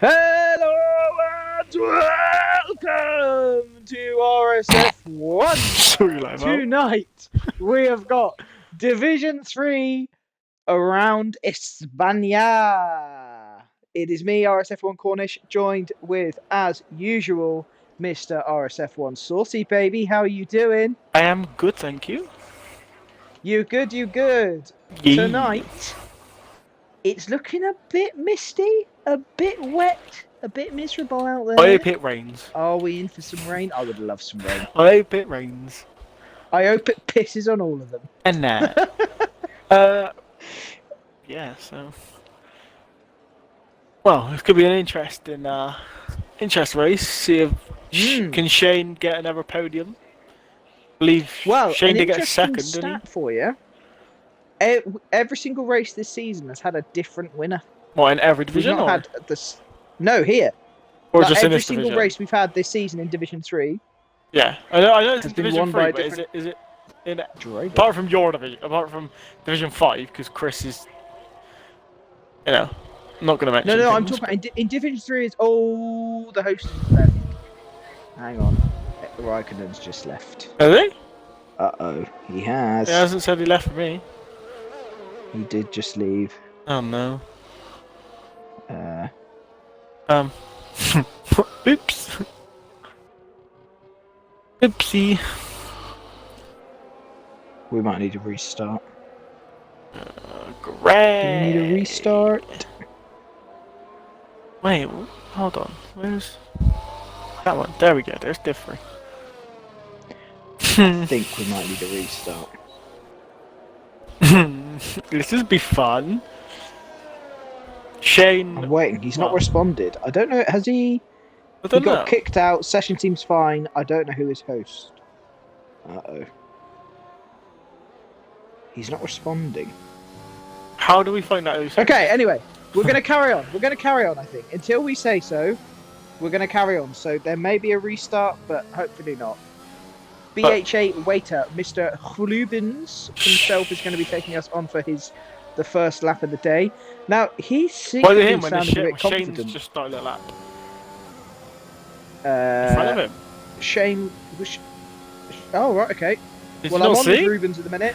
Hello and welcome to RSF1. Tonight we have got Division 3 around España. It is me, RSF1 Cornish, joined with, as usual, Mr. RSF1 Saucy Baby. How are you doing? I am good, thank you. You good, you good. Yee. Tonight, it's looking a bit misty, a bit wet, a bit miserable out there. I hope it rains. Are we in for some rain? I would love some rain. I hope it rains. I hope it pisses on all of them. And yeah, so... Well, it could be an interesting race. See if can Shane get another podium. I believe Shane did get second, didn't he? For you. Every single race this season has had a different winner. What, in every division? We've not had this. No, here. Or like just in this division? Every single race we've had this season in Division 3. Yeah, I know it's in Division 3, but is it in apart from your division, apart from Division 5, because Chris is, you know, not going to mention. No, I'm talking about in Division 3 is the host is left. Hang on, Raikkonen's just left. Has he? Uh-oh, he has. He hasn't said he left for me. He did just leave. Oh no. Oops. Oopsie. We might need a restart. Great. Do we need a restart? Wait, hold on. Where's that one? There we go. There's different. I think we might need a restart. This would be fun. Shane. I'm waiting. He's not responded. I don't know. Has he? He got kicked out. Session seems fine. I don't know who is host. Uh-oh. He's not responding. How do we find out who's host? Okay, anyway. We're going to carry on. We're going to carry on, I think. Until we say so, we're going to carry on. So there may be a restart, but hopefully not. BH8 waiter, Mr. Rubens himself is going to be taking us on for the first lap of the day. Now, he's secretly sounding a bit confident. Shane's just started a lap. In front of him. Shane was... Oh, right, okay. Did well, I'm on with Rubens at the minute.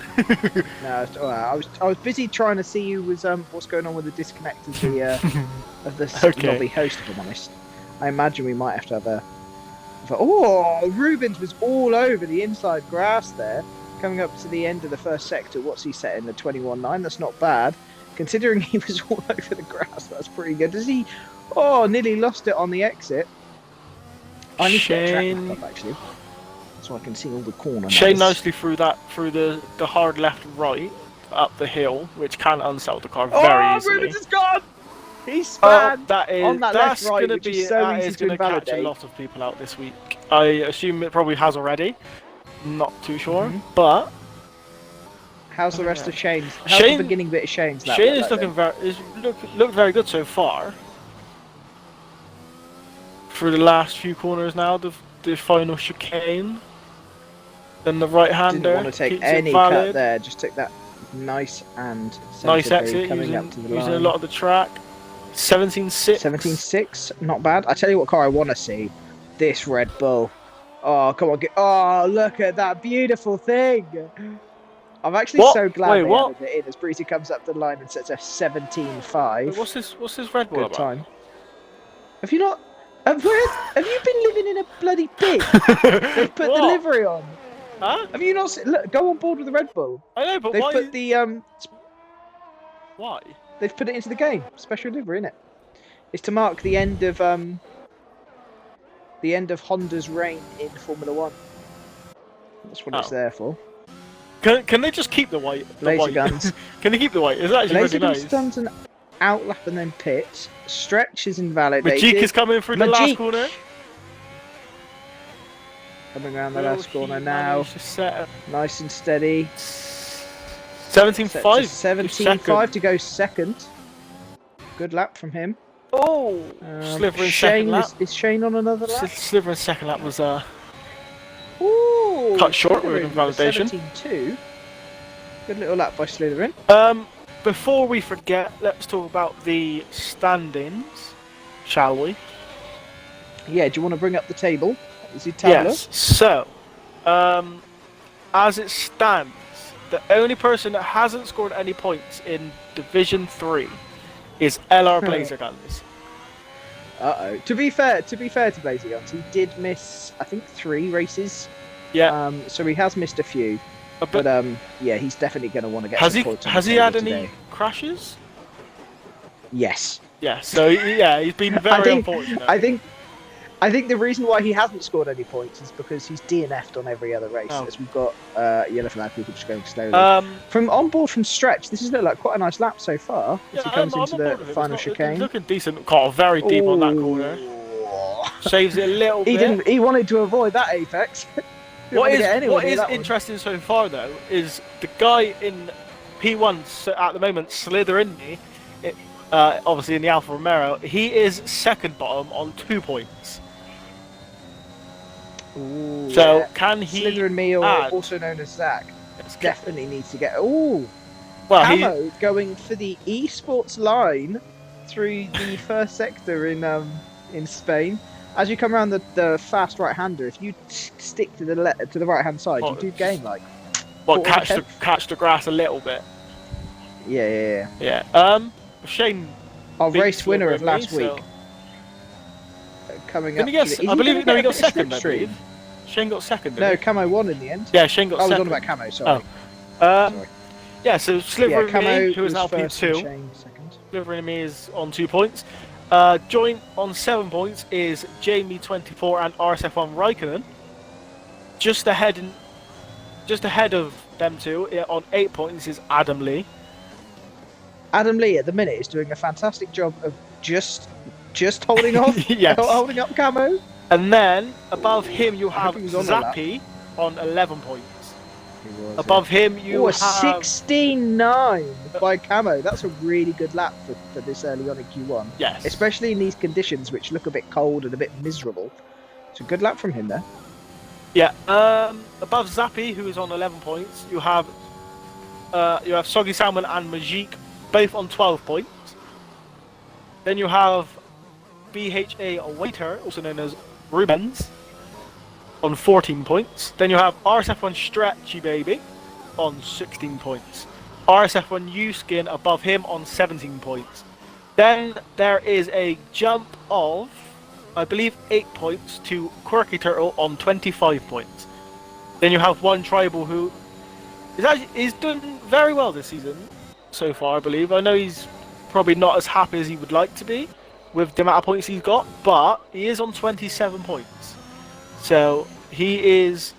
No, I was busy trying to see who was what's going on with the disconnect of the lobby host. If I'm honest, I imagine we might have to have a. Oh, Rubens was all over the inside grass there, coming up to the end of the first sector. What's he setting? The 21.9. That's not bad, considering he was all over the grass. That's pretty good. Does he? Oh, nearly lost it on the exit. I need to get a track map up, actually, so I can see all the corners. Shane nicely through the hard left and right up the hill, which can unsell the car very easily. Rubens is gone! He's spanned on that left right, which is so easy to invalidate. Catch a lot of people out this week. I assume it probably has already. Not too sure, but how's the rest of Shane's? How's the beginning bit of Shane's? Shane is looked very good so far. Through the last few corners now, the final chicane. Then the right-hander. Didn't want to take any cut there. Just took that nice exit coming up to the line. Using a lot of the track. 17.6. 17.6, not bad. I tell you what car I want to see. This Red Bull. Oh, come on. Oh, look at that beautiful thing. I'm actually so glad they added it in as Breezy comes up the line and sets a 17.5. What's this Red Bull about? Time. Have you not... Have you been living in a bloody pig? They've put the livery on. Huh? Have you not seen... Look, go on board with the Red Bull. I know, but they've put the Why? They've put it into the game. Special livery, innit? It's to mark the end of Honda's reign in Formula 1. That's what it's there for. Can they just keep the white? Laser guns. Can they keep the white? Is that actually Laser really guns nice? Stuns an outlap and then pits. Stretch is invalidated. Majik is coming through the last corner. Coming around the last corner now. Nice and steady. 17.5. 17.5 to go second. Good lap from him. Oh! Sliver in second lap. Is Shane on another lap? Sliver in second lap was Ooh, cut short with invalidation. 17.2. Good little lap by Slytherin. Before we forget, let's talk about the standings. shall we? Yeah, do you want to bring up the table? Is it tablet? Yes. So, as it stands, the only person that hasn't scored any points in Division 3 is LR Blazer Guns. Uh-oh. To be fair to Blazer Guns, he did miss, I think, 3 races. Yeah. So he has missed a few. But yeah, he's definitely going to want to get some points. Has he had any crashes? Yes. Yeah. So yeah, he's been very unfortunate. I think the reason why he hasn't scored any points is because he's DNF'd on every other race, as we've got yellow flag people just going slowly. From onboard from stretch, this has looked like quite a nice lap so far. As he comes into the final chicane. He's looking decent. Caught very deep on that corner. Saves it a little bit. He wanted to avoid that apex. What is interesting so far though is the guy in P1 at the moment, Slithering me, obviously in the Alfa Romero, he is second bottom on 2 points. Ooh, so can he Slithering me, also known as Zach, definitely needs to get. Ooh, well, Camo going for the esports line through the first sector in Spain. As you come around the fast right-hander, if you stick to the right-hand side, you do gain like. Well, catch the grass a little bit. Yeah. Shane. Our race winner of last week. Coming up. I believe he got second. I believe. Shane got second. No, Camo won in the end. Yeah, Shane got second. I was on about Camo. Sorry. Sorry. Yeah, so Slithering Me, who is now P2. Slithering Me is on 2 points. Joint on 7 points is Jamie24 and RSF1 Raikkonen. Just ahead of them two on 8 points is Adam Lee. Adam Lee at the minute is doing a fantastic job of just holding off, yes. holding up Camo. And then above him you have Zappy on 11 points. Above him you have 16.9 by Camo. That's a really good lap for this early on in Q1. Yes. Especially in these conditions which look a bit cold and a bit miserable. It's a good lap from him there. Yeah. Above Zappy, who is on 11 points, you have Soggy Salmon and Majik, both on 12 points. Then you have BHA Waiter, also known as Rubens, on 14 points. Then you have RSF1 Stretchy Baby on 16 points. RSF1 U-Skin above him on 17 points. Then there is a jump of, I believe, 8 points to Quirky Turtle on 25 points. Then you have one Tribal who is done very well this season so far, I believe. I know he's probably not as happy as he would like to be with the amount of points he's got, but he is on 27 points. So he is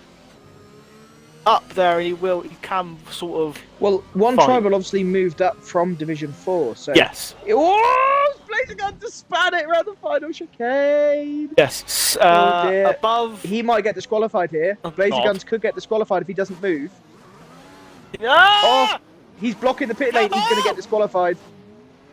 up there, and he can sort of. Well, one fight. Tribal obviously moved up from Division 4, so. Yes. Oh, Blazer Guns to span it around the final chicane. Yes. Above. He might get disqualified here. Blazer Guns could get disqualified if he doesn't move. Ah! Oh, he's blocking the pit lane. He's going to get disqualified.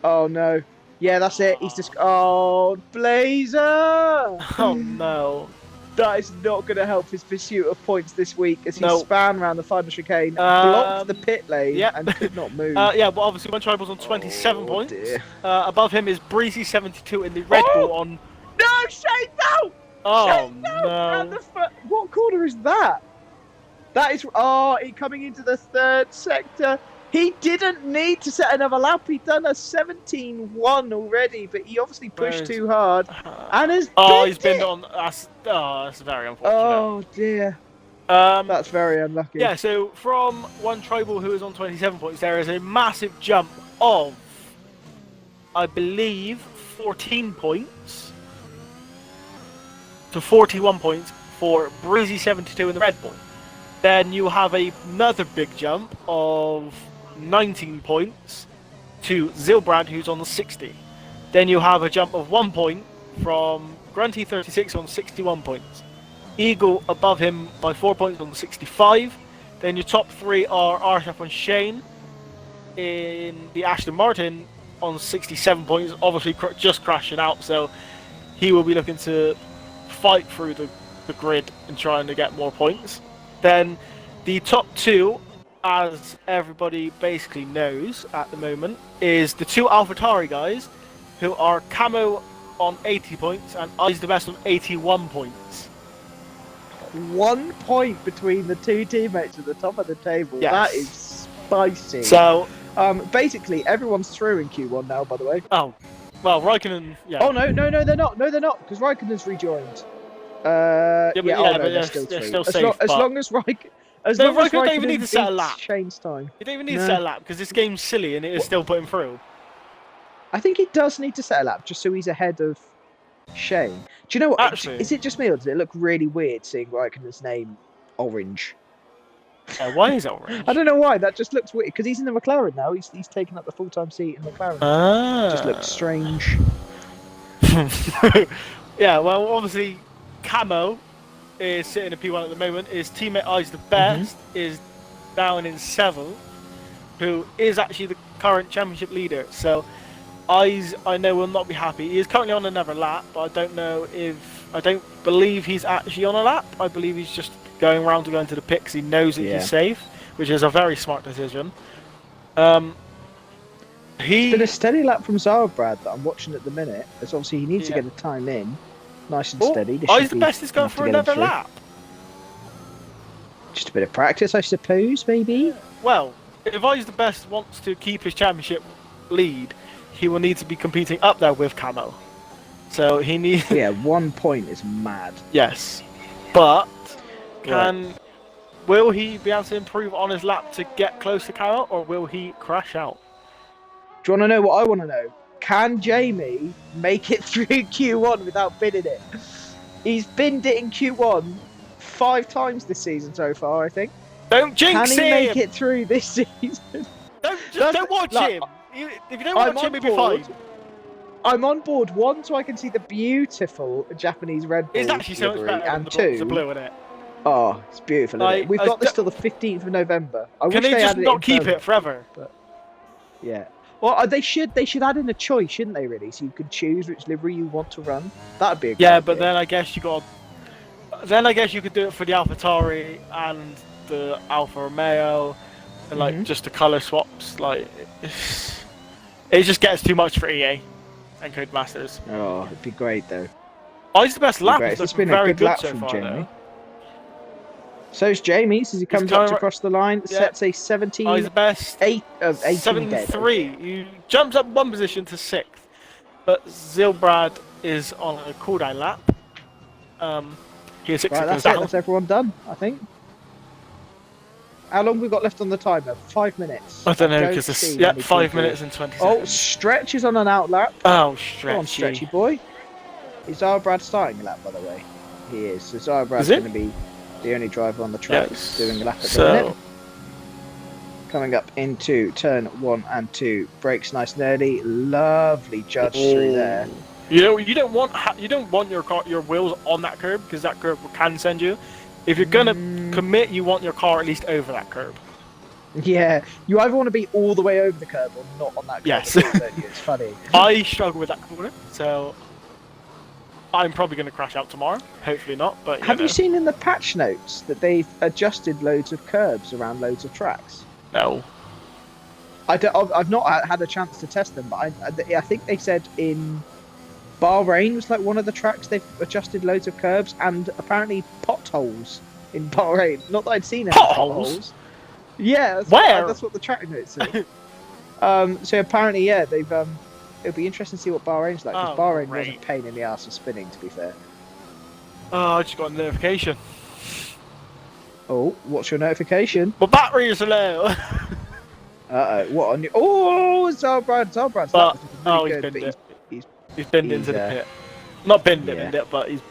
Oh no. Yeah, that's it. He's just. Oh, Blazer! Oh no. That is not going to help his pursuit of points this week as he span around the final chicane, blocked the pit lane, and could not move. Yeah, well, obviously, one Tribal's on 27 points. Dear. Above him is Breezy72 in the Red Bull on. No, Shane, no! Oh, Shane, no! What corner is that? That is. Oh, coming into the third sector. He didn't need to set another lap. He'd done a 17-1 already, but he obviously pushed too hard. And has he's been on. That's very unfortunate. Oh dear. That's very unlucky. Yeah. So from one Tribal who is on 27 points, there is a massive jump of, I believe, 14 points to 41 points for Breezy72 in the Red Bull. Then you have another big jump of 19 points to Zilbrand, who's on the 60. Then you have a jump of 1 point from Grunty36 on 61 points. Eagle above him by 4 points on 65. Then your top 3 are RSF1 Shane in the Aston Martin on 67 points, obviously just crashing out, so he will be looking to fight through the grid and trying to get more points. Then the top 2, as everybody basically knows at the moment, is the 2 AlphaTauri guys, who are Camo on 80 points, and I's the best on 81 points. 1 point between the two teammates at the top of the table. Yes. That is spicy. So, basically, everyone's through in Q1 now, by the way. oh, well, Raikkonen, yeah. Oh, no, they're not. No, they're not, because Raikkonen's rejoined. But They're still they're three. still As safe. long as Raikkonen... No, Raikkonen don't even need to set a lap. Shane's time. You don't even need to set a lap, because this game's silly, and it is still putting through. I think he does need to set a lap, just so he's ahead of Shane. Do you know what? Actually, is it just me, or does it look really weird seeing Raikkonen's name orange? Why is it orange? I don't know why. That just looks weird, because he's in the McLaren now. He's taken up the full-time seat in McLaren. Ah. It just looks strange. Yeah, well, obviously, Camo is sitting in P1 at the moment. His teammate I's the best is down in 7th, who is actually the current championship leader. So I's, I know, will not be happy. He is currently on another lap, but I don't know if... I don't believe he's actually on a lap. I believe he's just going around to go into the pit because he knows that he's safe, which is a very smart decision. It's been a steady lap from Zarabrad that I'm watching at the minute. As obviously he needs to get a time in. Nice and steady. I's the best is going for another lap. Just a bit of practice, I suppose, maybe? Well, if I's the best wants to keep his championship lead, he will need to be competing up there with Camo. So he needs... Yeah, 1 point is mad. Yes. But, will he be able to improve on his lap to get close to Camo, or will he crash out? Do you want to know what I want to know? Can Jamie make it through Q1 without binning it? He's binned it in Q1 5 times this season so far, I think. Don't jinx him! Can he make it through this season? Don't watch him! If you don't watch him, he'll be fine. I'm on board, 1, so I can see the beautiful Japanese Red Bull. It's actually so much better and than the blue, isn't it? Oh, it's beautiful. Like, we've got this till the 15th of November. Can they just not keep it forever? But, yeah. Well, they should add in a choice, shouldn't they? Really, so you could choose which livery you want to run. That'd be a good idea. But then I guess you got. Then I guess you could do it for the AlphaTauri and the Alfa Romeo, and just the color swaps. Like, it just gets too much for EA and Codemasters. Oh, it'd be great though. I's the best lap. It's been a good lap from Jamie. So's Jamie, as he comes up to cross the line, sets a 17. He's the best. 18 7-3. You jumps up 1 position to 6th, but Zilbrad is on a cooldown lap. He is 6 seconds down. That's everyone done, I think. How long have we got left on the timer? 5 minutes. I don't know, because it's 5 minutes and 20 seconds. Oh, Stretch is on an out lap. Oh, Stretchy. Come on, Stretchy boy. Is Zarabrad starting a lap, by the way? He is. So Zarabrad's going to be the only driver on the track doing a lap at the minute. Coming up into turn 1 and 2. Brakes nice and early. Lovely judge through there. You don't want your wheels on that curb, because that curb can send you. If you're gonna commit, you want your car at least over that curb. Yeah, you either want to be all the way over the curb or not on that curb. Yes. It's funny. I struggle with that corner, so I'm probably going to crash out tomorrow. Hopefully not, but have you seen in the patch notes that they've adjusted loads of curbs around loads of tracks? No. I've not had a chance to test them, but I think they said in Bahrain was like one of the tracks they've adjusted loads of curbs, and apparently potholes in Bahrain. Not that I'd seen any potholes. Yeah, that's what the track notes said. So apparently, they've it'll be interesting to see what Bahrain's like, because Bahrain was a pain in the ass for spinning, to be fair. Oh, I just got a notification. Oh, what's your notification? My battery is low. What on your... Oh, Zarbrad's really he's good, binned it. He's binned into the pit. Not binned it, but he's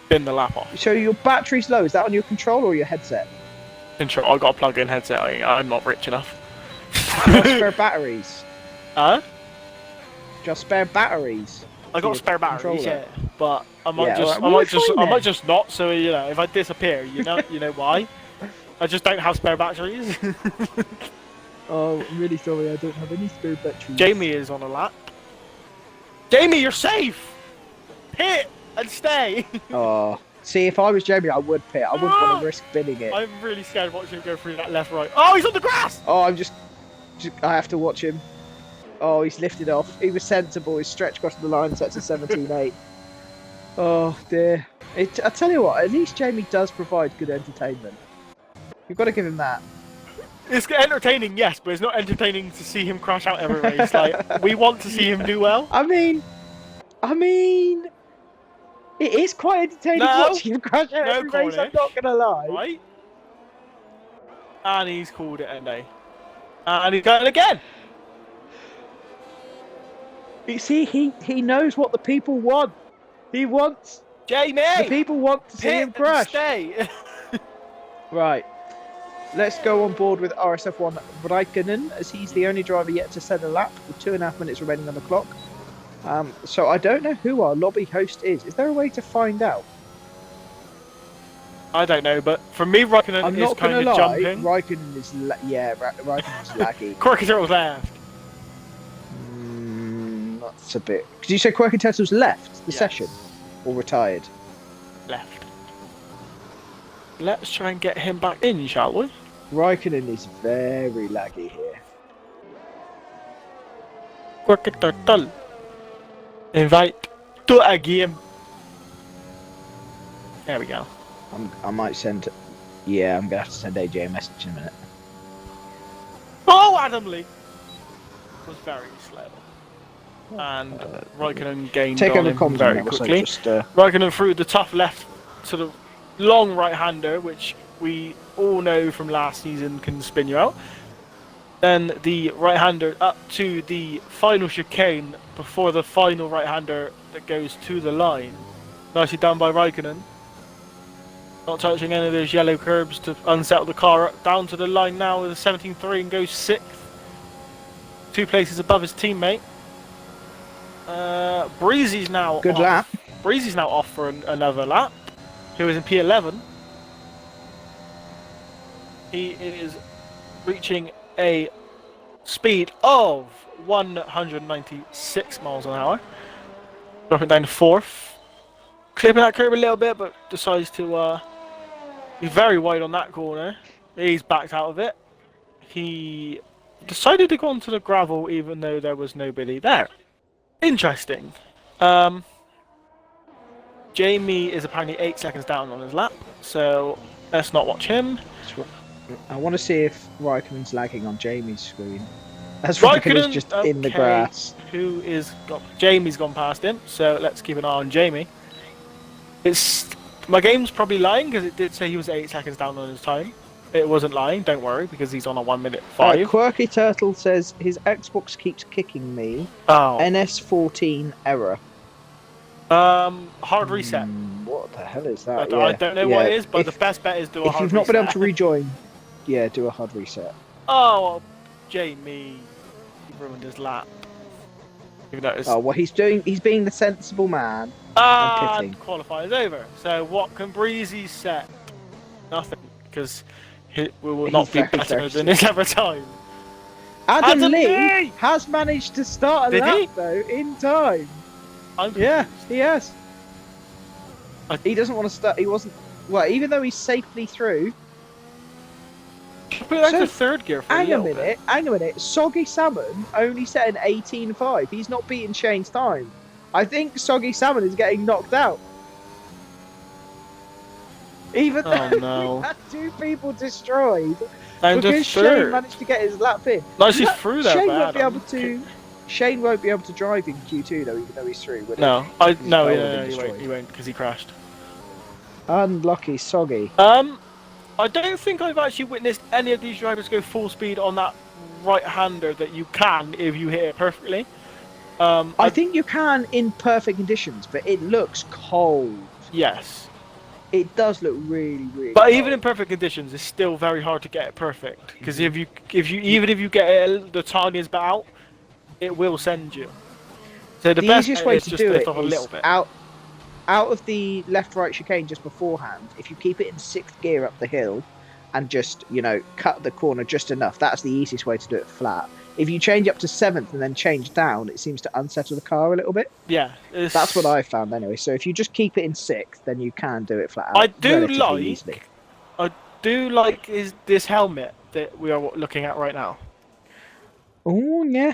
binned the lap off. So your battery's low. Is that on your controller or your headset? Control. I got a plug-in headset. I'm not rich enough. Just spare batteries. Just spare batteries. I got spare batteries, but I might just not. So if I disappear, you know why? I just don't have spare batteries. Oh, I'm really sorry. I don't have any spare batteries. Jamie is on a lap. Jamie, you're safe. Pit and stay. Oh, see, if I was Jamie, I would pit. I wouldn't want to risk binning it. I'm really scared watching him go through that left right. Oh, he's on the grass. Oh, I have to watch him. Oh, he's lifted off. He was sensible. His stretch across the line sets a 17.8. Oh dear. I tell you what, at least Jamie does provide good entertainment. You've got to give him that. It's entertaining, yes, but it's not entertaining to see him crash out every race. Like, we want to see him do well. I mean, it is quite entertaining watching him crash out every race, I'm not going to lie. Right? And he's called it a day. And he's going again. You see, he knows what the people want. He wants... Jamie! The people want to see him crash. Stay. Right. Let's go on board with RSF1 Raikkonen, as he's the only driver yet to set a lap with 2.5 minutes remaining on the clock. So I don't know who our lobby host is. Is there a way to find out? I don't know, but for me, Raikkonen is kind of jumping. Raikkonen is Raikkonen is laggy. Quirky Turtle's left. That's a bit. Did you say Quirky Turtle's left the session, or retired? Left. Let's try and get him back in, shall we? Raikkonen is very laggy here. Quirky Turtle. Invite to a game. There we go. I might send... Yeah, I'm going to have to send AJ a message in a minute. Oh, Adam Lee! Was very slow. And Raikkonen gained on him very quickly. Raikkonen threw the tough left to the long right-hander, which we all know from last season can spin you out. Then the right-hander up to the final chicane before the final right-hander that goes to the line. Nicely done by Raikkonen. Not touching any of those yellow curbs to unsettle the car up down to the line now with a 17.3 and goes 6th. 2 places above his teammate. Breezy's now Good off. lap. Breezy's now off for another lap. Who is in P11. He is reaching a speed of 196 miles an hour. Dropping down to 4th. Clipping that curb a little bit, but decides to be very wide on that corner. He's backed out of it. He decided to go onto the gravel even though there was nobody there. Interesting. Jamie is apparently 8 seconds down on his lap, so let's not watch him. I want to see if Raikkonen's lagging on Jamie's screen. As Raikkonen's just in the grass. Jamie's gone past him, so let's keep an eye on Jamie. My game's probably lying because it did say he was 8 seconds down on his time. It wasn't lying, don't worry, because he's on a 1:05. Quirky Turtle says his Xbox keeps kicking me. Oh. NS14 error. Hard reset. What the hell is that? I don't know what it is, but the best bet is do a hard reset. If you've not been able to rejoin, do a hard reset. Oh, Jamie, he ruined his lap. Oh, what he's doing, he's being the sensible man. And qualifying's over. So what can Breezy set? Nothing, because we will not be better than his ever time. Adam Lee has managed to start a lap though in time. Yeah, he has. He doesn't want to start. He wasn't. Well, even though he's safely through. Put the third gear for hang a minute. Soggy Salmon only set an 18.5. He's not beating Shane's time. I think Soggy Salmon is getting knocked out. Even though we had 2 people destroyed. And because Shane managed to get his lap in. Nicely through there, Shane won't be able to drive in Q2 though, even though he's through. Would no, he won't because he crashed. Unlucky Soggy. I don't think I've actually witnessed any of these drivers go full speed on that right-hander that you can if you hit it perfectly. I think you can in perfect conditions, but it looks cold. Yes. It does look really, really. But even in perfect conditions, it's still very hard to get it perfect. Because if you get it the tiniest bit out, it will send you. So the easiest way to do it a little bit. Out of the left-right chicane just beforehand. If you keep it in 6th gear up the hill, and just cut the corner just enough, that's the easiest way to do it flat. If you change up to 7th and then change down, it seems to unsettle the car a little bit. Yeah. That's what I found anyway. So if you just keep it in 6th, then you can do it flat out. I do like this helmet that we are looking at right now. Oh, yeah.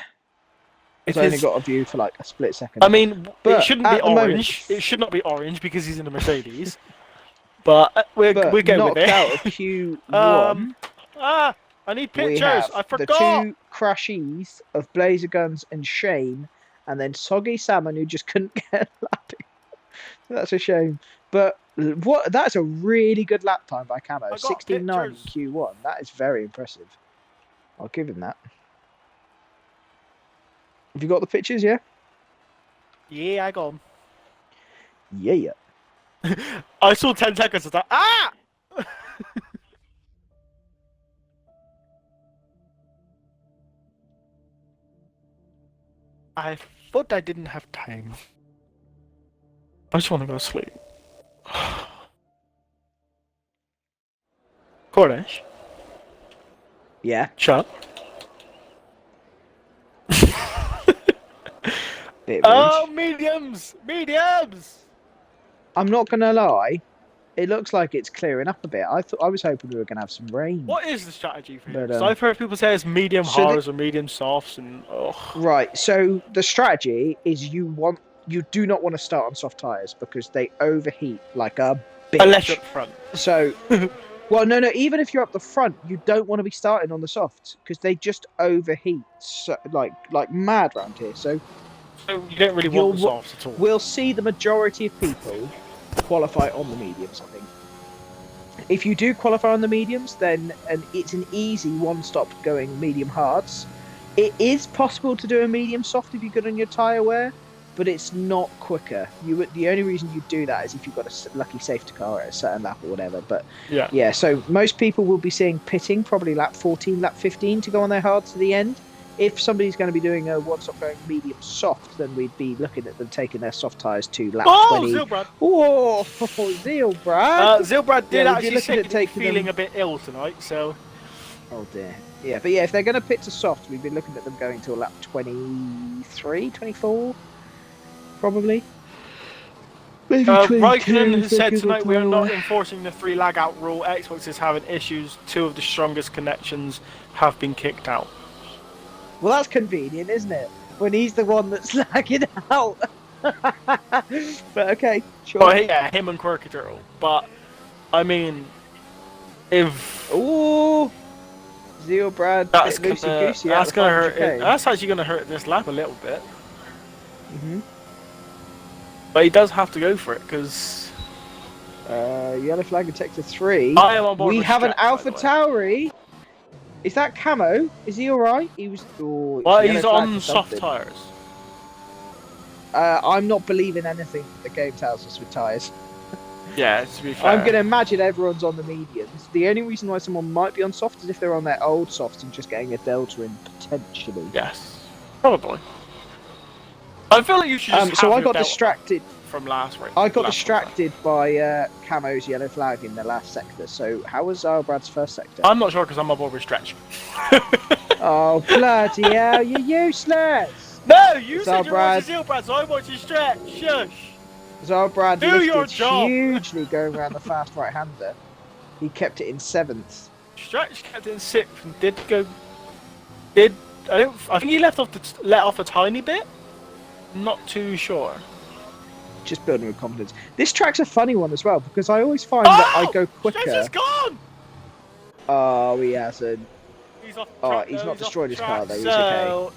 It's only got a view for like a split second. I mean, but it shouldn't be orange. It should not be orange because he's in a Mercedes. But we're going with it. Knocked out of Q1. I need pictures. I forgot. The two crashies of Blazer Guns and Shane, and then Soggy Salmon, who just couldn't get a lap. That's a shame. But that's a really good lap time by Camo. 16.9 in Q1. That is very impressive. I'll give him that. Have you got the pictures, yeah? Yeah, I got them. Yeah. I saw 10 seconds of that. Ah! I thought I didn't have time. I just want to go to sleep. Cornish? Yeah? Shut up. Oh, mediums! Mediums! I'm not gonna lie, it looks like it's clearing up a bit. I was hoping we were gonna have some rain. What is the strategy for you? So I've heard people say it's medium hards or medium softs, and right. So the strategy is you do not want to start on soft tires because they overheat like a bitch. Unless you're up front. So, well, no. Even if you're up the front, you don't want to be starting on the softs because they just overheat like mad around here. So you don't really want the softs at all. We'll see the majority of people qualify on the mediums, I think. If you do qualify on the mediums, then it's an easy one-stop going medium hards. It is possible to do a medium soft if you're good on your tyre wear, but it's not quicker. The only reason you do that is if you've got a lucky safety car at a certain lap or whatever. But yeah. So most people will be seeing pitting probably lap 14, lap 15 to go on their hards to the end. If somebody's going to be doing a one-stop going medium soft, then we'd be looking at them taking their soft tyres to lap 20. Zilbrad! Oh, Zilbrad! Zilbrad did actually say feeling a bit ill tonight, so... Oh dear. Yeah, but yeah, if they're going to pit to soft, we'd be looking at them going to a lap 23, 24, probably. Maybe Raikkonen has said tonight we are not enforcing the 3 lag out rule. Xbox is having issues. 2 of the strongest connections have been kicked out. Well, that's convenient, isn't it? When he's the one that's lagging out. But okay, sure. Well, yeah, him and Quirky Turtle. But, I mean, if... Ooh! Zilbrad, that's gonna hurt. That's actually gonna hurt this lap a little bit. But he does have to go for it, because... yellow flag and Texas 3. I am on board. We have an Alpha Tauri. Is that Camo? Is he alright? He was. Oh, well, he's on soft tyres. I'm not believing anything the game tells us with tyres. Yeah, to be fair. I'm going to imagine everyone's on the mediums. The only reason why someone might be on soft is if they're on their old softs and just getting a delta in, potentially. Yes, probably. I feel like you should just so I got distracted from last race. I got distracted by Camo's yellow flag in the last sector. So how was Brad's first sector? I'm not sure because I'm aboard with Stretch. Oh, bloody hell, you're useless! No, you said you're watching Zilbrad, so I'm watching Stretch. Shush! Brad lifted hugely going around the fast right-hander. He kept it in 7th. Stretch kept it in 6th and I think he let off a tiny bit. Not too sure. Just building with confidence. This track's a funny one as well because I always find that I go quicker. Stretch is gone! Oh, he hasn't. He's off he's not destroyed his car though. He's okay.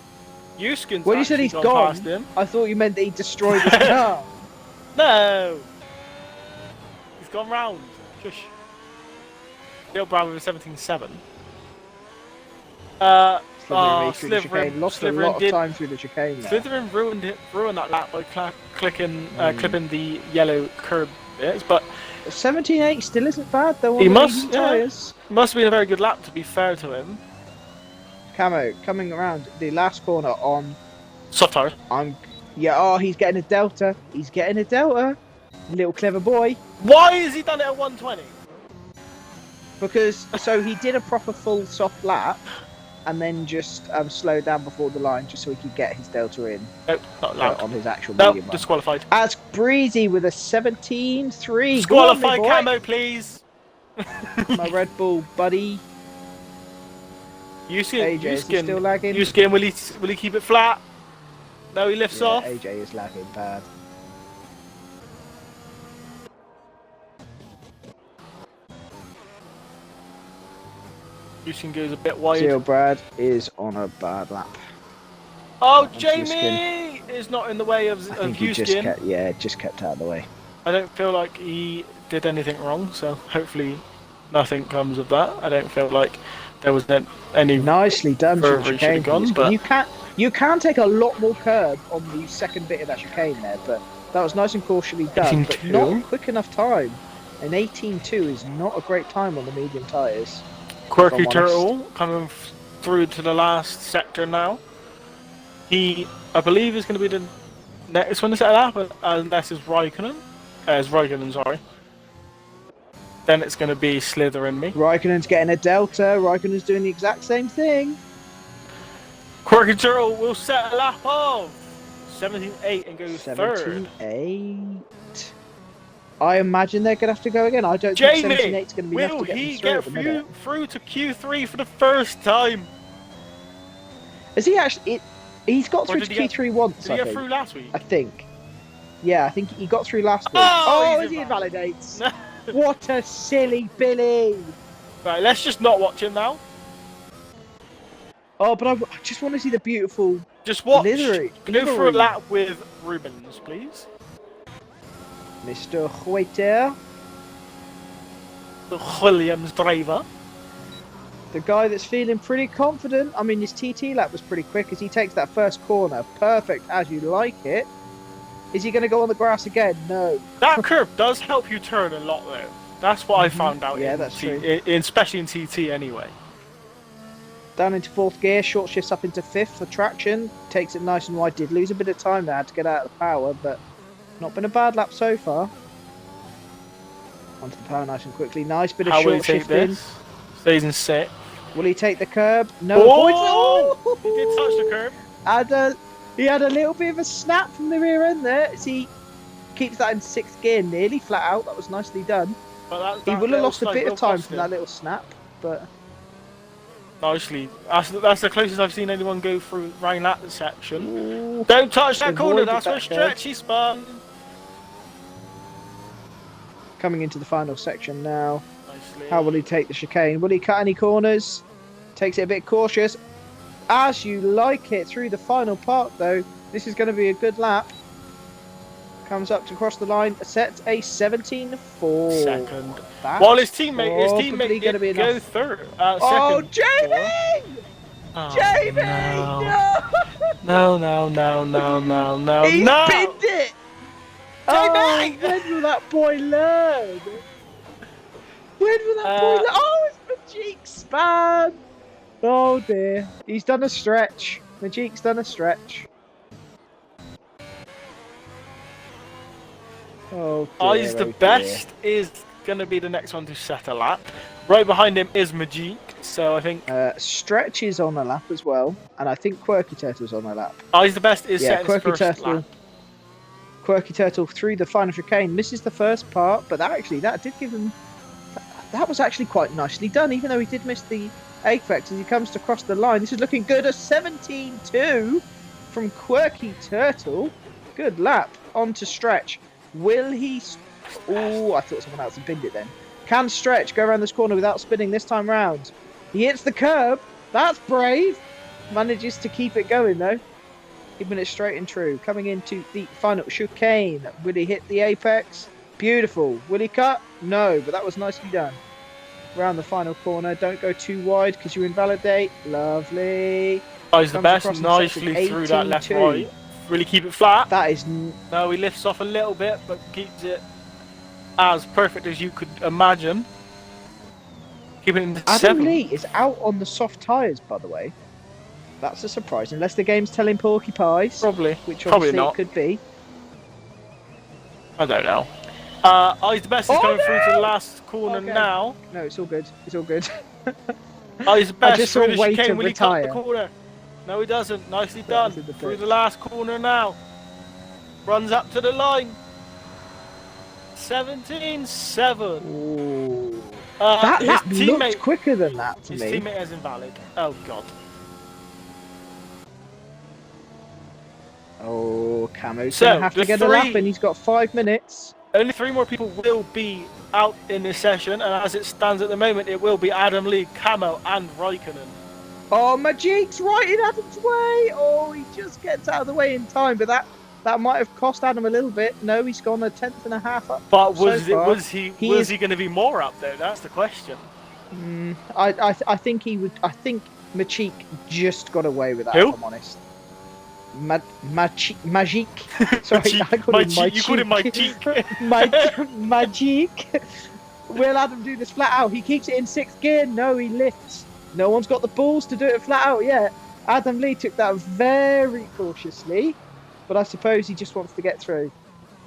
Yuskin's when you said he's gone, I thought you meant that he destroyed his car. No! He's gone round. Shush. Bill Brown with a 17.7. Slytherin lost a lot of time through the chicane there. Slytherin ruined that lap by clipping the yellow curb bits, but 17.8 still isn't bad though. He must have been a very good lap to be fair to him. Camo coming around the last corner on soft tires. He's getting a delta. He's getting a delta. Little clever boy. Why has he done it at 120? Because he did a proper full soft lap. And then just slowed down before the line just so he could get his delta in on his actual medium line. Disqualified. As Breezy with a 17.3. Disqualify Camo, please. My Red Bull buddy. Yuskin, still lagging. Yuskin, will he keep it flat? No, he lifts Yeah, off. AJ is lagging bad. Houston goes a bit wide. Seal Brad is on a bad lap. Oh, Onto Jamie is not in the way of I think he Houston. just kept out of the way. I don't feel like he did anything wrong, so hopefully nothing comes of that. I don't feel like there was any. Nicely done to the further he should chicane. have gone, but You can take a lot more curb on the second bit of that chicane there, but that was nice and cautiously done, but 18.2. not quick enough time. An 18.2 is not a great time on the medium tyres. Quirky Turtle coming through to the last sector now. He, I believe, is going to be the next one to set up, unless it's Raikkonen. It's Raikkonen, sorry. Then it's going to be Slither and me. Raikkonen's getting a delta. Raikkonen's doing the exact same thing. Quirky Turtle will set a lap of 17.8 and go third. 17.8. I imagine they're going to have to go again. I don't think 17.8 is going to be enough to get them through at the minute. Through to Q3 for the first time? Has he actually? He's got through to Q3 once, Did he get through last week? I think. Yeah, I think he got through last week. Oh, he invalidates. What a silly Billy. Right, let's just not watch him now. Oh, but I just want to see the beautiful Just watch. livery. Go for a lap with Rubens, please. Mr. Hueter. The Williams driver. The guy that's feeling pretty confident. I mean, his TT lap was pretty quick as he takes that first corner. Perfect as you like it. Is he going to go on the grass again? No. That curve does help you turn a lot, though. That's what I found out. Yeah, that's true. Especially in TT, anyway. Down into fourth gear, short shifts up into fifth for traction. Takes it nice and wide. Did lose a bit of time there to get out of the power, but not been a bad lap so far. Onto the power nice and quickly. Nice bit of short shifting. Stays in sixth. Will he take the curb? No. Oh! He did touch the curb. He had a little bit of a snap from the rear end there as he keeps that in sixth gear, nearly flat out. That was nicely done. He would have lost a bit of time from that little snap, but nicely. That's the closest I've seen anyone go through around that section. Ooh. Don't touch that corner. That's where Stretchy spun. Coming into the final section now. Nicely. How will he take the chicane? Will he cut any corners? Takes it a bit cautious. As you like it through the final part, though. This is going to be a good lap. Comes up to cross the line. Sets a 17.4. Second. While his teammate going to be go third. Oh, Jamie! Oh, Jamie! No! He binned it! Jamie! When will that boy learn? When will that boy learn? Oh, it's Majik span! Oh dear. He's done a stretch. Majik's done a stretch. Oh dear, Eyes the best is going to be the next one to set a lap. Right behind him is Majik, so I think... Stretch is on a lap as well, and I think Quirky Turtle's on a lap. Eyes the best is setting his first lap. Quirky Turtle through the final chicane misses the first part, but that did give him... That was actually quite nicely done, even though he did miss the apex as he comes to cross the line. This is looking good. A 17.2 from Quirky Turtle. Good lap. On to Stretch. Will he... Oh, I thought someone else had binned it then. Can Stretch go around this corner without spinning this time round? He hits the curb. That's brave. Manages to keep it going, though. Keeping it straight and true. Coming into the final chicane. Will he hit the apex? Beautiful. Will he cut? No, but that was nicely done. Round the final corner. Don't go too wide because you invalidate. Lovely. Eyes the best. Nicely through that left right. Really keep it flat. That is... No, he lifts off a little bit, but keeps it as perfect as you could imagine. Keeping it into Adam Lee is out on the soft tyres, by the way. That's a surprise, unless the game's telling Porky Pies. Probably. Which obviously not. It could be. I don't know. Eyes the best is coming through to the last corner now. No, it's all good. It's all good. Eyes the best I just saw through the way to chicane when he cut retire. the corner. No, he doesn't. Nicely done. Through the last corner now. Runs up to the line. 17.7. Ooh. That looked quicker than that to me. His teammate is invalid. Oh, God. Oh, Camo's So, going to have to the get a lap in. He's got 5 minutes. Only 3 more people will be out in this session, and as it stands at the moment, it will be Adam Lee, Camo, and Raikkonen. Oh, Majik's right in Adam's way. Oh, he just gets out of the way in time, but that might have cost Adam a little bit. No, he's gone a tenth and a half up. But was he going to be more up there? That's the question. I think he would. I think Majik just got away with that. Who? If I'm honest. Majik. Sorry, I called him Majik. You called him Majik. Majik. Will Adam do this flat out? He keeps it in 6th gear. No, he lifts. No one's got the balls to do it flat out yet. Adam Lee took that very cautiously, but I suppose he just wants to get through.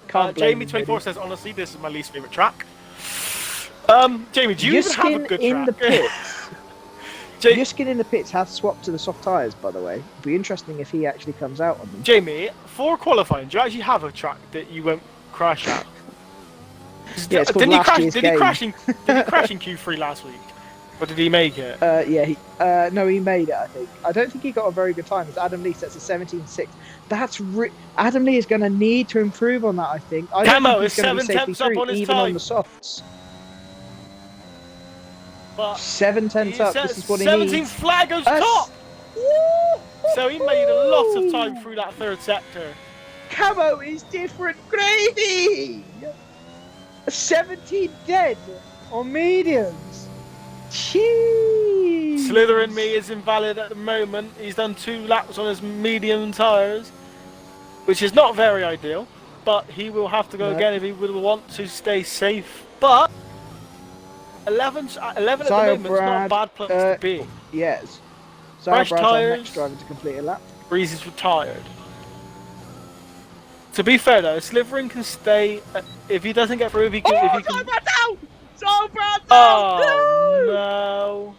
Jamie24 says, honestly, this is my least favourite track. Jamie, do you even have a good in track? The pits. Yuskin in the pits has swapped to the soft tyres, by the way. It'd be interesting if he actually comes out on them. Jamie, for qualifying, do you actually have a track that you won't crash at? Yeah, it's called did he crash in game. Q3 last week? Or did he make it? Yeah, no, he made it, I think. I don't think he got a very good time, because Adam Lee sets a 17.6. Adam Lee is going to need to improve on that, I think. I don't Camo think is he's going to 7 be safely tenths up through, on his even time. on the softs. But 7 tenths up, this is what he 17 needs. flag goes top! So he made a lot of time through that 3rd sector. Camo is different gravy! 17 dead on mediums. Jeez. Slither and me is invalid at the moment. He's done 2 laps on his medium tyres, which is not very ideal, but he will have to go again if he would want to stay safe. But 11 at the moment is not a bad place to be. Yes. Fresh tyres. Next driver to complete a lap. Breeze is retired. To be fair though, Slithering can stay if he doesn't get through. If he can. Oh no!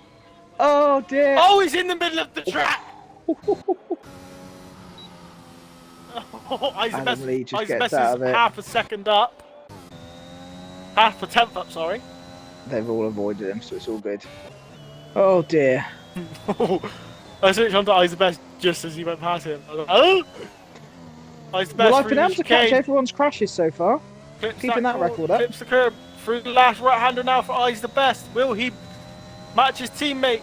Oh dear! Oh, he's in the middle of the track. Adam Lee just Isaac gets out of it. Half a second up. Half a tenth up, sorry. They've all avoided him, so it's all good. Oh dear. I switched on to Isaac Best just as he went past him. I was like, oh! Isaac Best Well, I've been able to catch everyone's crashes so far. Keeping that record up. Clips the curb through the last right-hander now for Isaac Best. Will he match his teammate?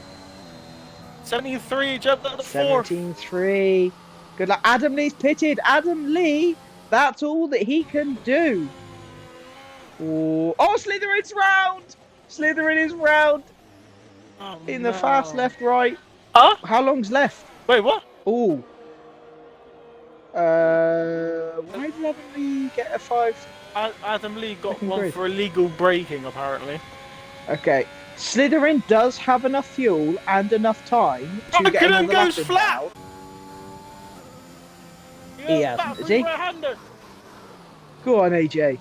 73, jumped at the 4th. 17-3. Good luck. Adam Lee's pitted. Adam Lee, that's all that he can do. Oh, Slytherin's round! Slytherin is round. Oh, in the fast left, right. Huh? How long's left? Wait, what? Oh. Why did Adam Lee get a 5? Adam Lee got one for illegal braking, apparently. Okay. Slytherin does have enough fuel and enough time to get another lap in now. He hasn't, is he? Go on, AJ.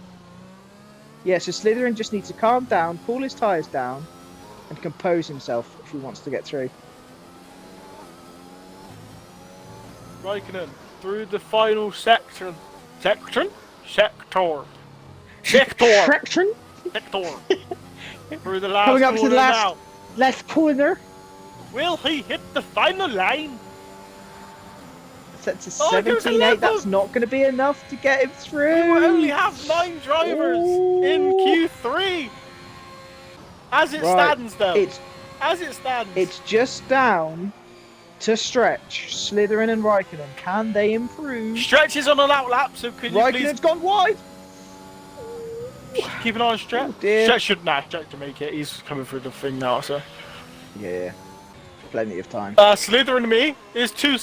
Yeah, so Slytherin just needs to calm down, cool his tyres down, and compose himself if he wants to get through. Raikkonen through the final section. Sector. Through the last Coming up to the last left corner. Will he hit the final line? Set to 17.8. That's not going to be enough to get him through. We only have 9 drivers in Q3. As it stands, though. As it stands. It's just down to Stretch, Slytherin and Raikkonen. Can they improve? Stretch is on an outlap, so could you Raikkonen's gone wide. Keep an eye on Stretch. Oh, Stretch should make it. He's coming through the thing now, so. Yeah. Plenty of time. Slytherin and me is 2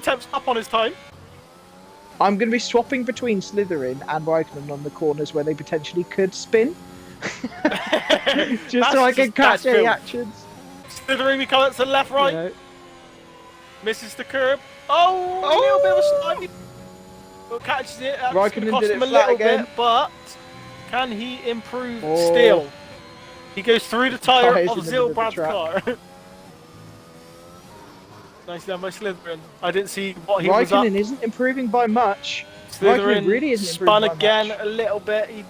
tenths up on his time. I'm going to be swapping between Slytherin and Raikkonen on the corners where they potentially could spin. just so I can catch any actions. Slytherin, we come to the left, right. Yeah. Misses the curb. Oh, a little bit of a slide. Well, catches it. That's Raikkonen cost did him it a flat little again. bit, but can he improve still? He goes through the tyre of Zilbrad's car. Nice done by Slytherin. I didn't see what he was up. Raikkonen isn't improving by much. Slytherin really isn't spun improving again by much. a little bit. He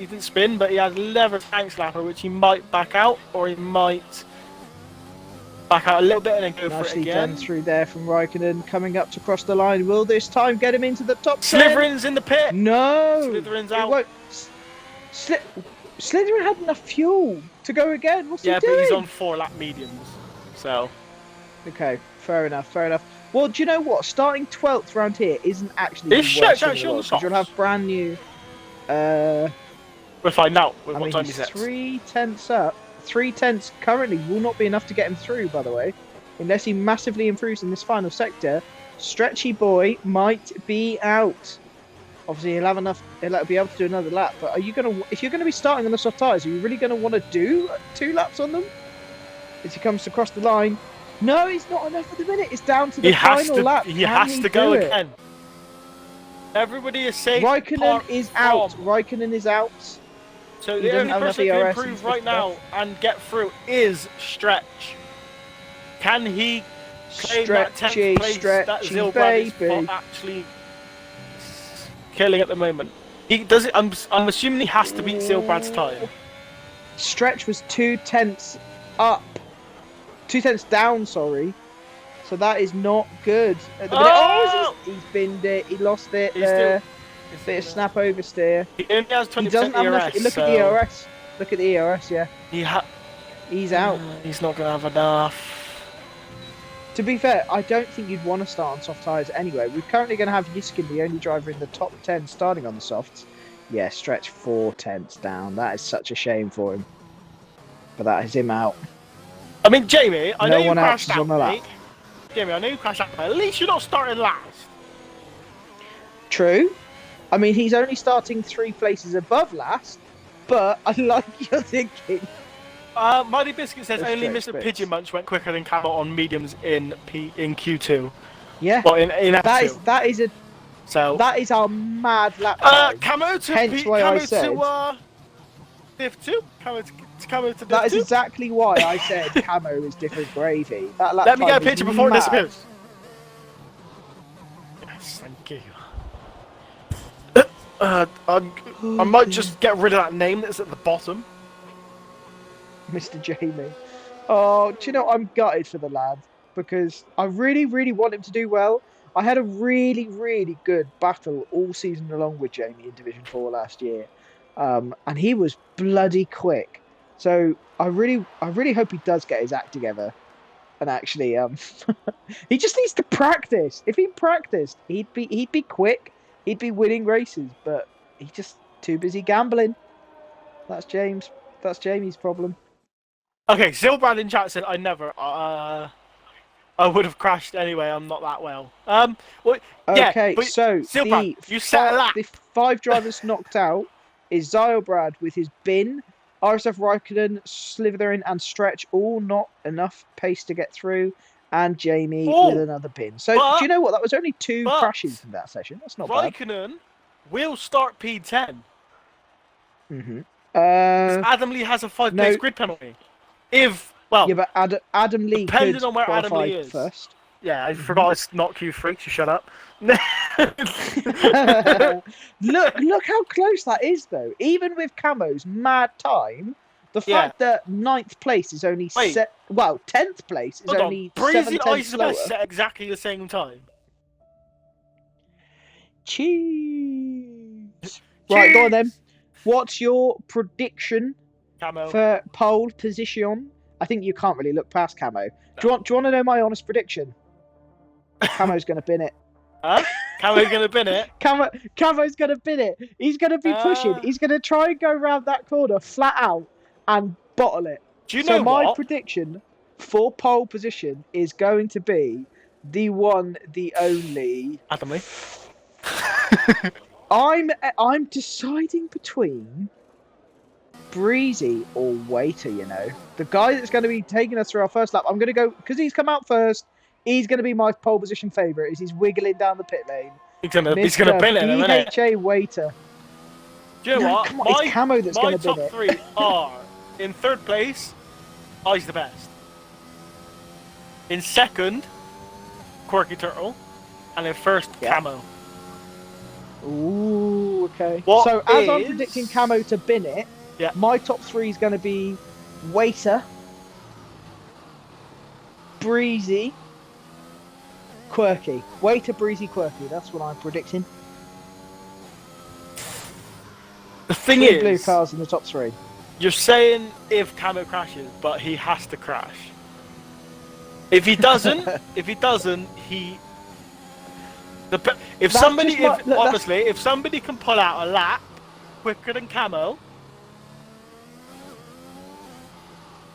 didn't spin, but he had a lever tank slapper, which he might back out, or he might Back out a little bit and then go for it Nicely again. done through there from Raikkonen, coming up to cross the line. Will this time get him into the top 10? Slytherin's in the pit. No! Slytherin's It out. won't. Slytherin had enough fuel to go again. What's he doing? Yeah, but he's on 4-lap mediums. So. Okay, fair enough. Well, do you know what? Starting 12th round here isn't actually Is the worst Stretch thing in actually the on world, the 'cause you'll have softs? brand new. We'll find out with I what mean, time he he's sets. 3/10 up. 3/10 currently will not be enough to get him through, by the way, unless he massively improves in this final sector. Stretchy boy might be out. Obviously, he'll have enough. He'll be able to do another lap. But are you gonna? If you're going to be starting on the soft tyres, are you really going to want to do 2 laps on them? As he comes across the line. No, it's not enough at the minute. It's down to the final lap. He has to go again. Everybody is safe. Raikkonen is out. Raikkonen is out. So the only person who can improve right now and get through is Stretch. Can he claim that 10th place that Zilbrand is actually killing at the moment? He does it. I'm assuming he has to beat Zilbrand's time. Stretch was 2/10 up. 2/10 down, sorry. So that is not good. At the minute. Oh, he's binned it. He lost it there. Bit of snap oversteer. He only has 20% He doesn't have enough. ERS. Look at the ERS. Look at the ERS, yeah. He's out. He's not going to have enough. To be fair, I don't think you'd want to start on soft tyres anyway. We're currently going to have Yiskin, the only driver in the top 10, starting on the softs. Yeah, Stretch 4/10 down. That is such a shame for him. But that is him out. I mean, Jamie, I know you crashed out, on the lap. Jamie, I know you crashed out, but at least you're not starting last. True. I mean, he's only starting 3 places above last, but I like your thinking. Mighty Biscuit says only Mr. Pigeon Munch went quicker than Camel on mediums in Q2. Yeah. Well, in F2. That is our mad lap time. Camo to Hence why I said Div 2. Camo to Div 2. That is exactly why I said Camo is different gravy. That lap Let me time get a picture before it disappears. Yes, thank you. I might just get rid of that name that's at the bottom. Mr. Jamie. Oh, do you know, I'm gutted for the lad because I really, really want him to do well. I had a really, really good battle all season along with Jamie in Division 4 last year. And he was bloody quick. So I really hope he does get his act together. And actually, he just needs to practice. If he practiced, he'd be quick. He'd be winning races, but he's just too busy gambling. That's Jamie's problem. Okay, Zilbrand in chat said I never. I would have crashed anyway. I'm not that well. Well, yeah, okay, but so Zilbrand, you set a lap. The 5 drivers knocked out is Zylbrad with his bin, RSF Raikkonen, Slytherin, and Stretch, all not enough pace to get through, and Jamie with another bin. So do you know what? That was only 2 crashes in that session. That's not bad. Raikkonen will start P10. Mm-hmm. Adam Lee has a 5-place grid penalty. Yeah, but Adam Lee depending could on where Adam qualify Lee is first. Yeah, I forgot it's not Q3, so shut up. Look how close that is, though. Even with Camo's mad time, the fact that 9th place is only 10th place is only 7 tenths slower. Set exactly the same time. Cheese. Right, go on then. What's your prediction for pole position? I think you can't really look past Camo. No. Do you want to know my honest prediction? Camo's going to bin it. Huh? Camo's going to bin it? Camo's going to bin it. He's going to be pushing. He's going to try and go around that corner flat out and bottle it. Do you know my prediction for pole position is going to be the one, the only... Adam Lee? I'm deciding between Breezy or Waiter, you know. The guy that's going to be taking us through our first lap, I'm going to go, because he's come out first, he's going to be my pole position favourite as he's wiggling down the pit lane. He's going to bin it, isn't it? BHA Waiter. Do you know what? Come on, it's Camo that's going to bin it. My top 3 are, in 3rd place, I's the best. In 2nd, Quirky Turtle. And in 1st, Camo. Ooh, okay. I'm predicting Camo to bin it, my top 3 is going to be Waiter, breezy, quirky. Waiter, breezy, quirky. That's what I'm predicting. The thing Three blue is, cars in the top 3. you're saying if Camo crashes, but he has to crash. If he doesn't, if somebody can pull out a lap quicker than Camo,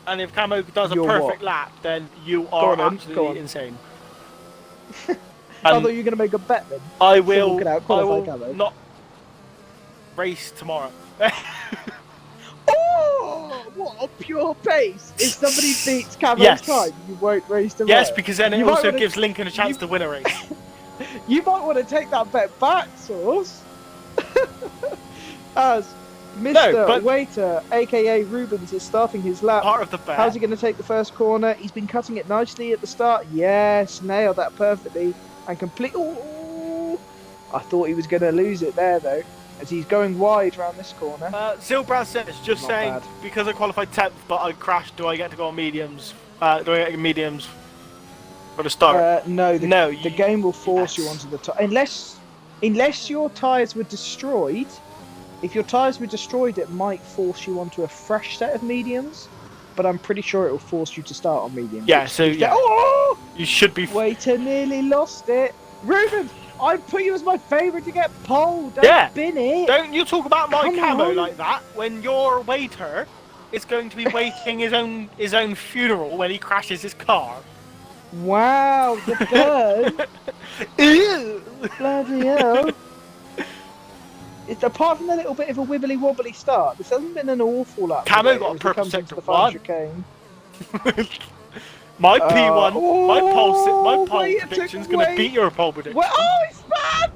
and if Camo does a perfect lap, then you are absolutely insane. I thought you were going to make a bet then. I will Camo. not race tomorrow. Oh, what a pure pace! If somebody beats Camo's time, you won't race tomorrow. Yes, because then it also gives Lincoln a chance to win a race. You might want to take that bet back, Source. As Mr. Waiter, aka Rubens, is starting his lap. Part of the bet. How's he going to take the first corner? He's been cutting it nicely at the start. Yes, nailed that perfectly. And complete. Oh, I thought he was going to lose it there, though, as he's going wide around this corner. Zilbrad says, just Not saying, bad. because I qualified 10th, but I crashed, do I get to go on mediums? Do I get mediums for the start? No, the game will force you onto the top. Unless your tyres were destroyed. If your tyres were destroyed, it might force you onto a fresh set of mediums. But I'm pretty sure it will force you to start on mediums. Yeah, so you should be... Waiter nearly lost it. Ruben, I put you as my favourite to get pole. Don't bin it. Don't you talk about my Come Camo on. like that when your waiter is going to be waiting his own funeral when he crashes his car. Wow, the burn. Ew. Bloody hell. It's, apart from the little bit of a wibbly wobbly start, this hasn't been an awful lot. Camo got a purple sector 1. My P1, my pole prediction's going to beat your pole prediction. Oh, it's bad!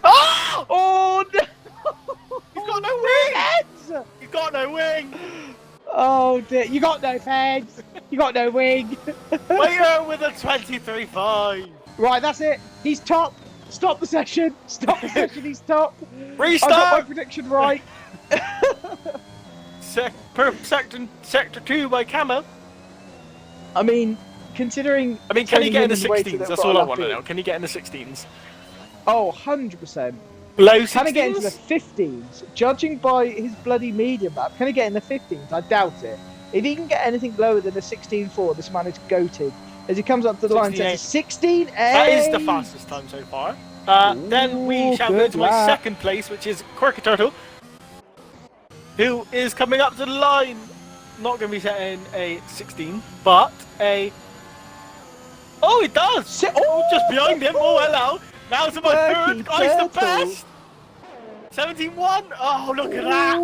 Oh! Oh no! He's got no wing! Heads! He's got no wing! Oh dear, you got no heads! You got no wing! Waiter with a 23.5. Right, that's it. He's top. Stop the session. Stop the session. He's top. Restart. I got my prediction right. Sector 2 by Camo. I mean, considering... can he get in the 16s? That's all I want to know. Can he get in the 16s? Oh, 100%. Low 16s? Can he get into the 15s? Judging by his bloody medium map, can he get in the 15s? I doubt it. If he can get anything lower than a 16.4, this man is goated. As he comes up to the line, says 16.8. That is the fastest time so far. Then we shall go to my second place, which is Quirky Turtle, who is coming up to the line. Not going to be setting a 16, but a... Oh, it does! Just behind him. Oh, hello. Now to my third guy's the best. 17.1. Oh, look at that.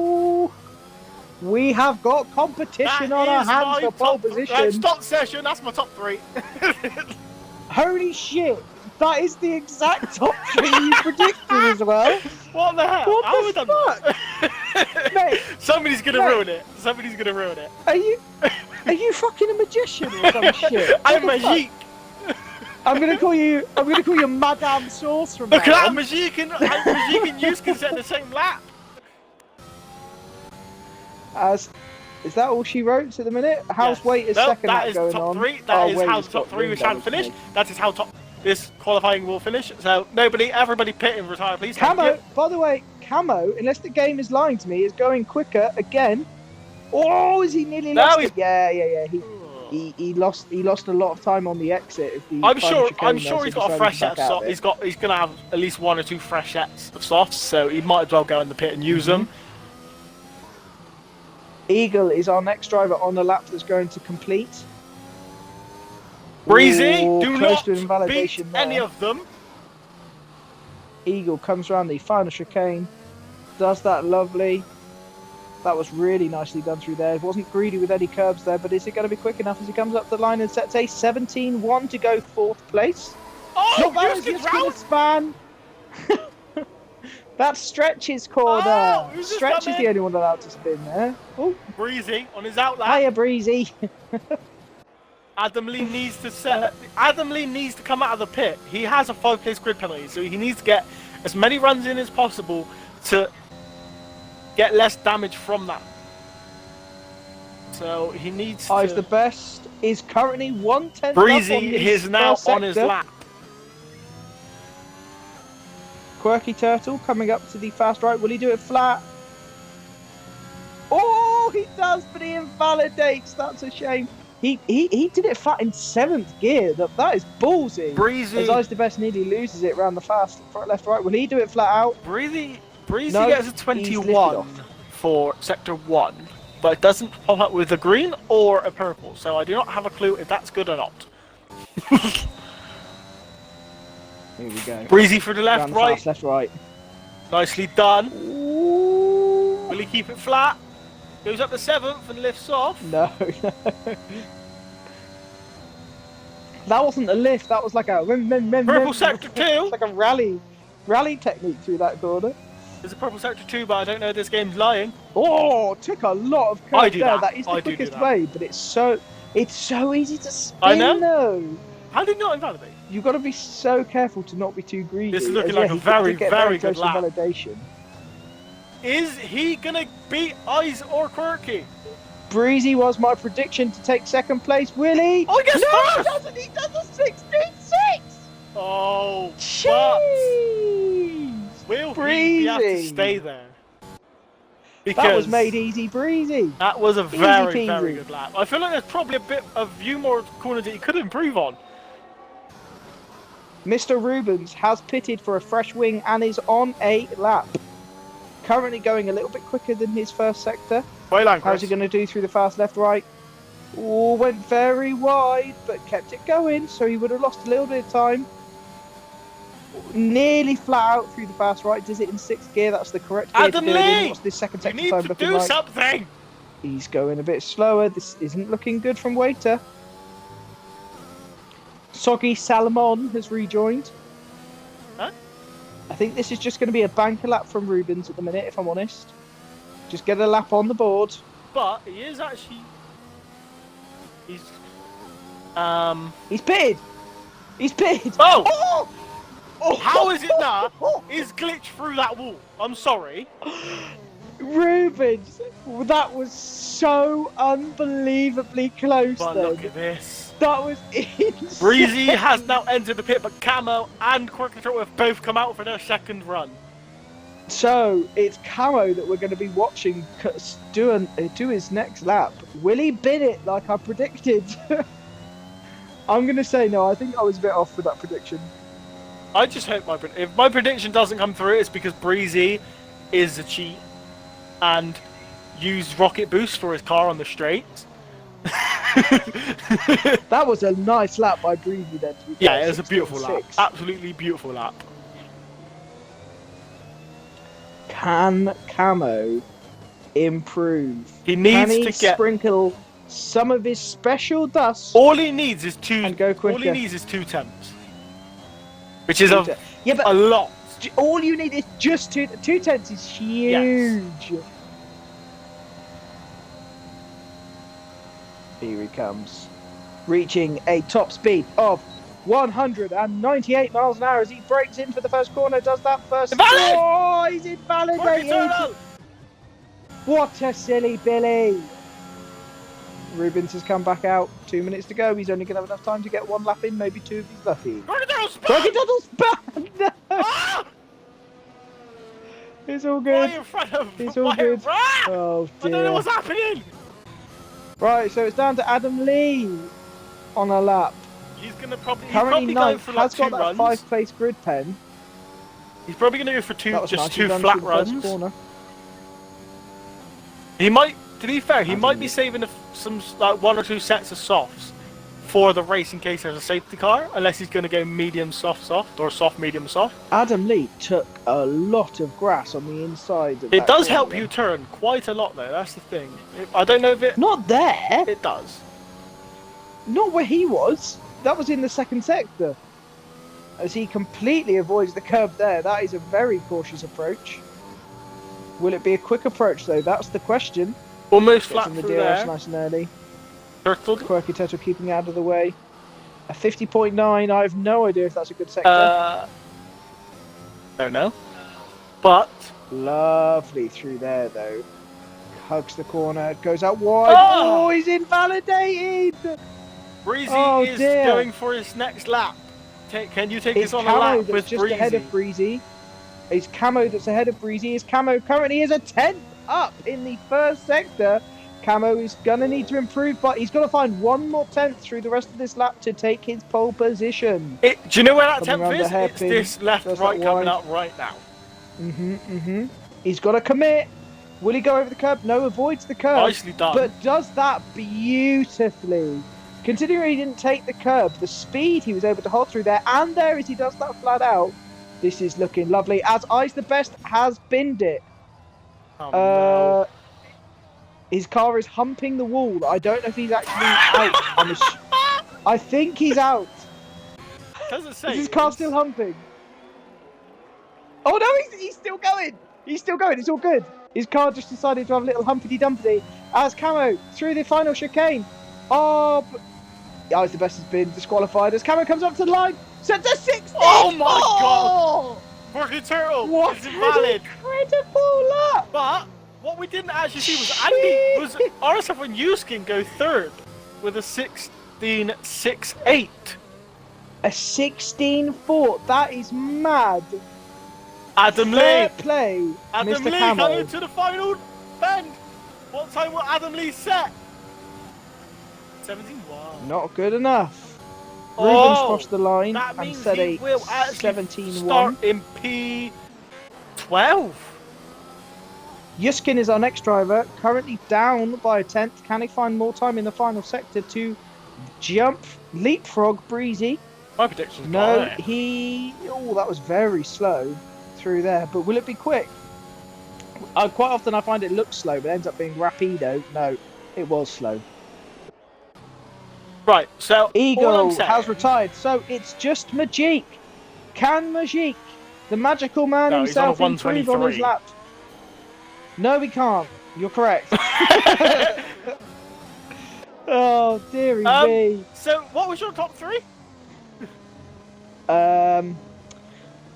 We have got competition on our hands for pole position. Stop session. That's my top 3. Holy shit. That is the exact top 3 you predicted as well. What the hell? What the fuck? Mate, somebody's gonna ruin it. Somebody's gonna ruin it. Are you fucking a magician or some shit? I'm Magique. I'm gonna call you Madame Sauce from now on. Look at that, Magique and you can set the same lap. Is that all she wrote at the minute? How's Waiter's second lap going on? That is how the top 3 we shall finish. That is how this qualifying will finish. So everybody pit and retire, please. Camo, by the way, Camo, unless the game is lying to me, is going quicker again. Oh, is he nearly lost it? Yeah. He lost a lot of time on the exit. I'm sure he's got a fresh set of softs. He's gonna have at least 1 or 2 fresh sets of softs, so he might as well go in the pit and use them. Eagle is our next driver on the lap that's going to complete. Breezy, do not beat any of them. Eagle comes around the final chicane, does that lovely. That was really nicely done through there. It wasn't greedy with any curbs there, but is it going to be quick enough as he comes up the line and sets a 17.1 to go 4th place? Oh, that was just going to span. That's Stretch's corner. Stretch is the only one allowed to spin there. Oh. Breezy on his outlap. Hiya, Breezy. Adam Lee needs to come out of the pit. He has a 5-place grid penalty, so he needs to get as many runs in as possible to get less damage from that. So he needs Ives to... the best is currently 1/10 Breezy is now on his lap. Quirky Turtle coming up to the fast right. Will he do it flat? Oh, he does, but he invalidates. That's a shame. He did it flat in 7th gear. That is ballsy. Breezy. As Ives the best nearly loses it around the fast front, left, right. Will he do it flat out? Breezy No, gets a he's 21 for Sector 1, but it doesn't pop up with a green or a purple, so I do not have a clue if that's good or not. Here we go. Breezy for the left, Around the right. fast, left, right. Nicely done. Ooh. Will he keep it flat? Goes up to 7th and lifts off. No. That wasn't a lift. That was like a Purple Sector 2. It's like a rally technique through that corner. There's a purple Sector 2, but I don't know if this game's lying. Oh, took a lot of curve I do there. that. That is the I do quickest that. way, but it's so easy to spin. I know. Though. How did he not invalidate? You've got to be so careful to not be too greedy. This is looking As, like yeah, a very, he did get very close good lap. to validation. Is he gonna beat Ives or Quirky? Breezy was my prediction to take 2nd place. Will he? Oh, he gets no, first! he doesn't. He does a 16-6. Oh, Jeez. but will he have to Breezy. stay there? Because That was made easy breezy. that was a very, peasy. very good lap. I feel like there's probably a bit of few more corners that he could improve on. Mr. Rubens has pitted for a fresh wing and is on a lap. Currently going a little bit quicker than his first sector. Well done, Chris. How's he going to do through the fast left right? Oh, went very wide, but kept it going, so he would have lost a little bit of time. Nearly flat out through the fast right. Does it in 6th gear. That's the correct gear Adam to do it in. Lee! What's this second You sector need time to looking do like? something! He's going a bit slower. This isn't looking good from Waiter. Soggy Salomon has rejoined. Huh? I think this is just going to be a banker lap from Rubens at the minute, if I'm honest. Just get a lap on the board. But he is actually... He's pitted! He's pitted! Oh! Oh! How is it not? He's glitched through that wall. I'm sorry. Rubens! That was so unbelievably close But then. look at this. That was insane. Breezy has now entered the pit, but Camo and Quirky Turtle have both come out for their 2nd run. So it's Camo that we're going to be watching do his next lap. Will he bin it like I predicted? I'm going to say no. I think I was a bit off with that prediction. I just hope if my prediction doesn't come through, it's because Breezy is a cheat and used rocket boost for his car on the straight. That was a nice lap by Breezy then. To be Yeah, fair, it was a beautiful lap. 16-6. Absolutely beautiful lap. Can Camo improve? He needs Can he to get... sprinkle some of his special dust All he needs is and go quicker? All he needs is 2 temps. Which is a but lot. all you need is just 2/10 is huge. Yes. Here he comes, reaching a top speed of 198 miles an hour as he breaks in for the first corner. Does that first? Invalid! Oh, he's invalidated! What a silly Billy! Rubens has come back out. 2 minutes to go. He's only going to have enough time to get 1 lap in, maybe 2 if he's lucky. Crocodile's banned! No. Ah! It's all Why good. in front of It's all why- good. Ah! Oh I don't know dear. what's happening. Right, so it's down to Adam Lee on a lap. He's gonna probably Currently going ninth, for like has 2 got that runs. 5-place grid pen. He's probably gonna go for That was just nice. 2 He runs flat through the first runs. corner. He might, to be fair, he Adam might be Lee. saving some like 1 or 2 sets of softs for the race in case there's a safety car, unless he's gonna go medium soft or soft medium soft. Adam Lee took a lot of grass on the inside of It that does corner. help you turn quite a lot though. That's the thing. I don't know if it. Not there. It does. Not where he was. That was in the 2nd sector. As he completely avoids the curb there. That is a very cautious approach. Will it be a quick approach though? That's the question. Almost Gets flat in the through DRS there. nice and early. Turtle. Quirky Turtle keeping out of the way. A 50.9. I have no idea if that's a good sector. Don't know. But Lovely through there though. Hugs the corner, goes out wide. Oh! Oh, he's invalidated! Breezy is dear. going for his next lap. Can you take It's this on a Camo lap that's with just Breezy? ahead of Breezy. It's Camo that's ahead of Breezy. Is Camo currently is a 10th up in the first sector. Camo is going to need to improve, but he's going to find one more 10th through the rest of this lap to take his pole position. Do you know where that Coming 10th around the is? It's hairpin, this left-right coming up right now. He's got to commit. Will he go over the curb? No, avoids the curb. Nicely done. But does that beautifully. Considering he didn't take the curb, the speed he was able to hold through there, and there as he does that flat out, this is looking lovely. As Ice the Best has binned it. Oh, no. His car is humping the wall. I don't know if he's actually out. I think he's out. Doesn't say. Is his car still humping? Oh no, he's still going. He's still going. It's all good. His car just decided to have a little humpity dumpty. As Camo through the final chicane. Oh, Ice the Best has been disqualified as Camo comes up to the line. Set to 16. Oh my god! Quirky Turtle What is invalid. Incredible lap! But what we didn't actually see was RSF1 U-Skin go third with a 16.68. A 16.4. That is mad. Adam Fair Lee. play, Adam Mr. Lee Camo. coming to the final bend. What time will Adam Lee set? 17.1. Not good enough. Oh, Rubens crossed the line that and means set he a will actually 17.1. start in P12. Yuskin is our next driver, currently down by a 10th. Can he find more time in the final sector to leapfrog Breezy? My prediction is No, right. that was very slow through there. But will it be quick? Quite often I find it looks slow, but ends up being rapido. No, it was slow. Right, so Eagle has retired, so it's just Majik. Can Majik, the magical man himself, improve on his lap? No, he can't. You're correct. Oh, dearie me. So, what was your top three?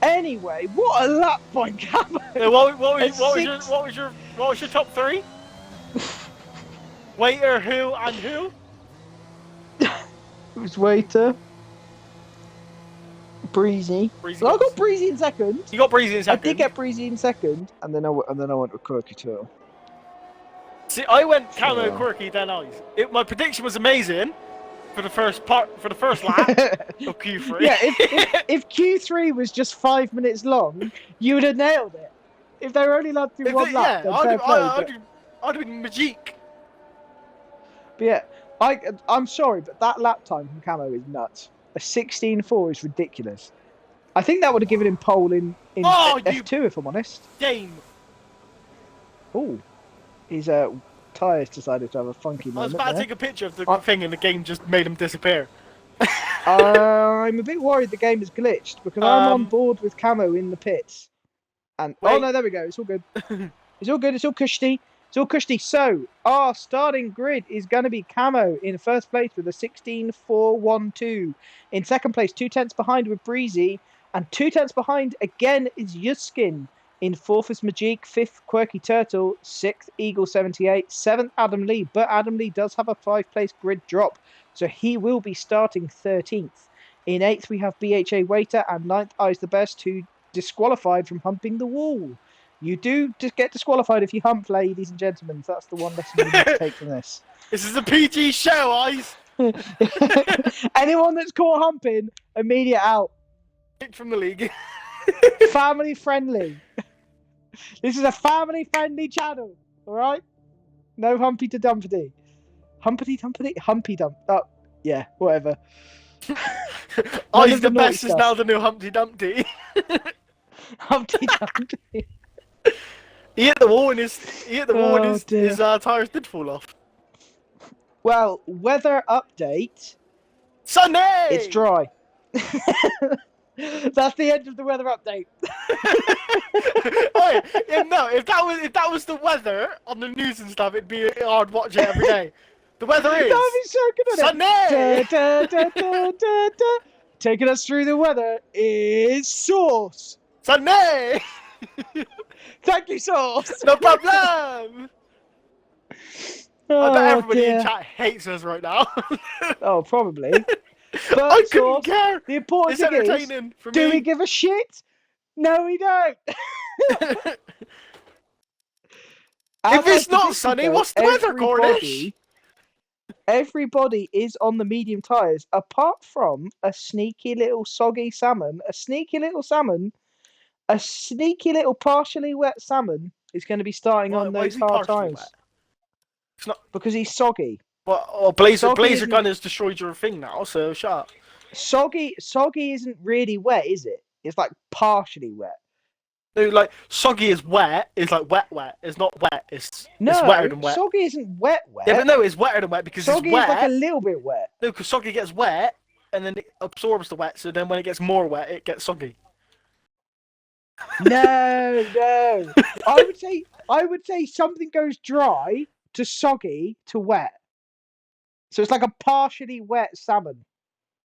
Anyway, what a lap by Camo. What was your top three? Waiter, who, and who? It was Waiter. Breezy. So I got Breezy in second. You got Breezy in second. I did get Breezy in second, and then I went with Quirky too. See, I went Camo, Quirky, then Ice. My prediction was amazing for the first lap of Q3. Yeah, if Q3 was just 5 minutes long, you would have nailed it. If they were only allowed to do one lap, then fair play. I'd have been Majik. But yeah, I'm sorry, but that lap time from Camo is nuts. A 16.4 is ridiculous. I think that would have given him pole in F2, if I'm honest. Game. Oh, his tyres decided to have a funky moment. I was about to take a picture of the thing and the game just made him disappear. I'm a bit worried the game is glitched because I'm on board with Camo in the pits. And oh no, there we go. It's all good. It's all good. It's all cushy. It's all cushy. So our starting grid is going to be Camo in first place with a 16.412. In second place, 2/10 behind with Breezy, and 2/10 behind again is Yuskin. In fourth is Majik, fifth Quirky Turtle, sixth Eagle 78, seventh Adam Lee. But Adam Lee does have a 5-place grid drop, so he will be starting 13th. In eighth we have BHA Waiter, and ninth Ice the Best, who disqualified from humping the wall. You do just get disqualified if you hump, ladies and gentlemen. So that's the one lesson you need to take from this. This is a PG show, Ice. Anyone that's caught humping, immediate out. Kicked from the league. Family friendly. This is a family friendly channel, alright? No humpy to dumpity. Humpity humpy dump. Oh, yeah, whatever. Ice the Best is now the new Humpty Dumpty. Humpty Dumpty. He hit the wall and his tires did fall off. Well, weather update. Sunday! It's dry. That's the end of the weather update. If that was the weather on the news and stuff, it'd be hard watching it every day. The weather is. That would be so good on Sunday! it. Taking us through the weather is Sauce. Sunday! Thank you, Sauce. No problem. I bet everybody in dear. chat hates us right now. Oh, probably. I But couldn't care. the important It's thing is, entertaining for do we me. give a shit? No, we don't. As If I it's not predicted, sunny, though, what's the weather, Cornish? everybody is on the medium tyres, apart from a sneaky little soggy salmon, a sneaky little partially wet salmon is going to be starting on Why is those he hard partially wet? tyres It's not. because he's soggy. Well, Blazer Soggy Blazer isn't gun has destroyed your thing now, so shut up. soggy isn't really wet, is it? It's like partially wet. No, like soggy is wet. It's like wet. It's not wet. It's No, wetter than wet. soggy isn't wet. Yeah, but no, it's wetter than wet because Soggy it's wet. is like a little bit wet. No, because soggy gets wet and then it absorbs the wet. So then when it gets more wet, it gets soggy. No. I would say something goes dry to soggy to wet. So it's like a partially wet salmon.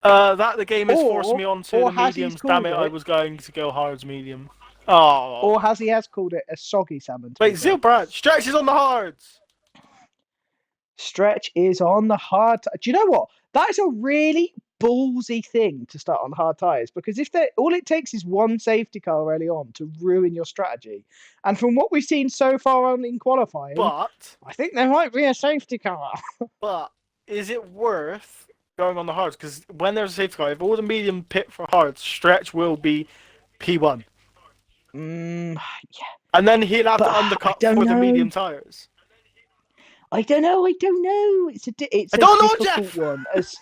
That the game is forcing me onto the as he's mediums. Damn called it, I it- was going to go hards medium. Oh. Or as he has called it, a soggy salmon. Wait, Zilbrad, stretches on the hards. Stretch is on the hard. Do you know what? That is a really ballsy thing to start on hard tyres because if all it takes is one safety car early on to ruin your strategy. And from what we've seen so far on in qualifying, But I think there might be a safety car. But is it worth going on the hards? Because when there's a safety car, if all the medium pit for hards, stretch will be P1. Yeah. And then he'll have But to undercut I don't for the know. medium tyres. I don't know. It's a I don't know, difficult Jeff! one. As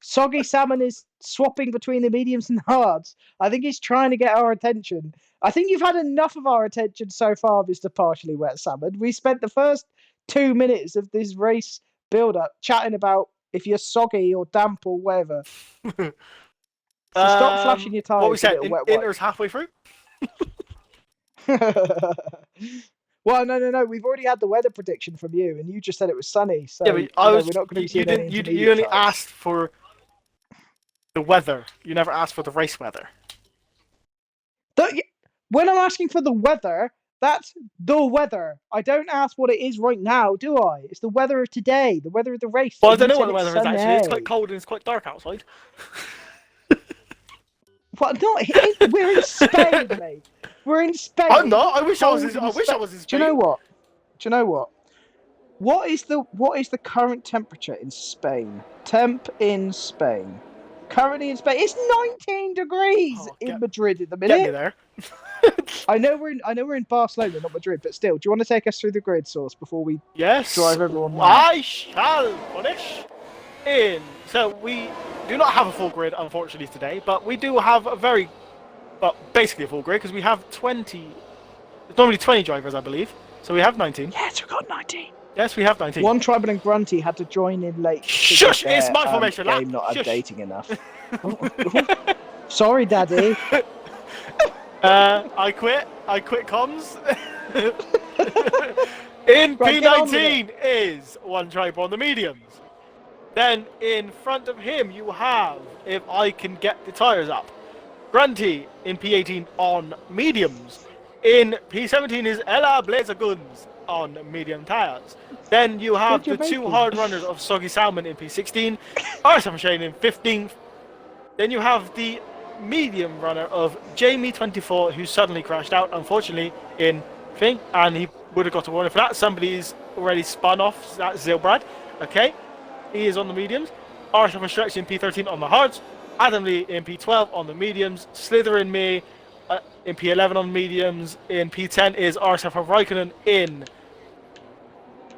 Soggy Salmon is swapping between the mediums and hards. I think he's trying to get our attention. I think you've had enough of our attention so far, Mr. Partially Wet Salmon. We spent the first 2 minutes of this race build-up chatting about if you're soggy or damp or whatever. So stop flashing your tyres. What we said, wet Inter's halfway through? Well, no. We've already had the weather prediction from you, and you just said it was sunny. So Yeah, but we're not going to be seeing any you intermediate only tyres. asked for the weather. You never asked for the race weather. When I'm asking for the weather, that's the weather. I don't ask what it is right now, do I? It's the weather of today, the weather of the race. Well, I And don't you know what said the weather it's is actually. It's sunny. quite cold and it's quite dark outside. Well, no, we're in Spain, mate. We're in Spain. I'm not. I wish I was in Spain. Spain. Do you know what? What is the current temperature in Spain? Temp in Spain. Currently in Spain, it's 19 degrees in Madrid at the minute. Get me there. I know we're in Barcelona, not Madrid, but still. Do you want to take us through the grid source before we Yes. drive everyone mad? I shall punish in. So we do not have a full grid, unfortunately, today, but we do have basically a full grid because we have 20. It's normally 20 drivers, I believe. So we have 19. Yes, we've got 19. Yes, we have 19. One Tribal and Grunty had to join in late. Shush! It's my formation. Game not Shush. updating enough. Sorry, Daddy. I quit comms. In P19 is one tribal on the mediums. Then in front of him you have, if I can get the tyres up, Grunty in P18 on mediums. In P17 is Ella Blazer Guns on medium tyres. Then you have the two hard runners of Soggy Salmon in P16, RSF1 in 15th. Then you have the medium runner of Jamie24 who suddenly crashed out, unfortunately, in thing, and he would have got a warning for that. Somebody's already spun off, that's Zilbrad. Okay, he is on the mediums. RSF Stretch in P13 on the hards. Adam Lee in P12 on the mediums. Slither and me in P11 on the mediums. In P10 is RSF Raikkonen in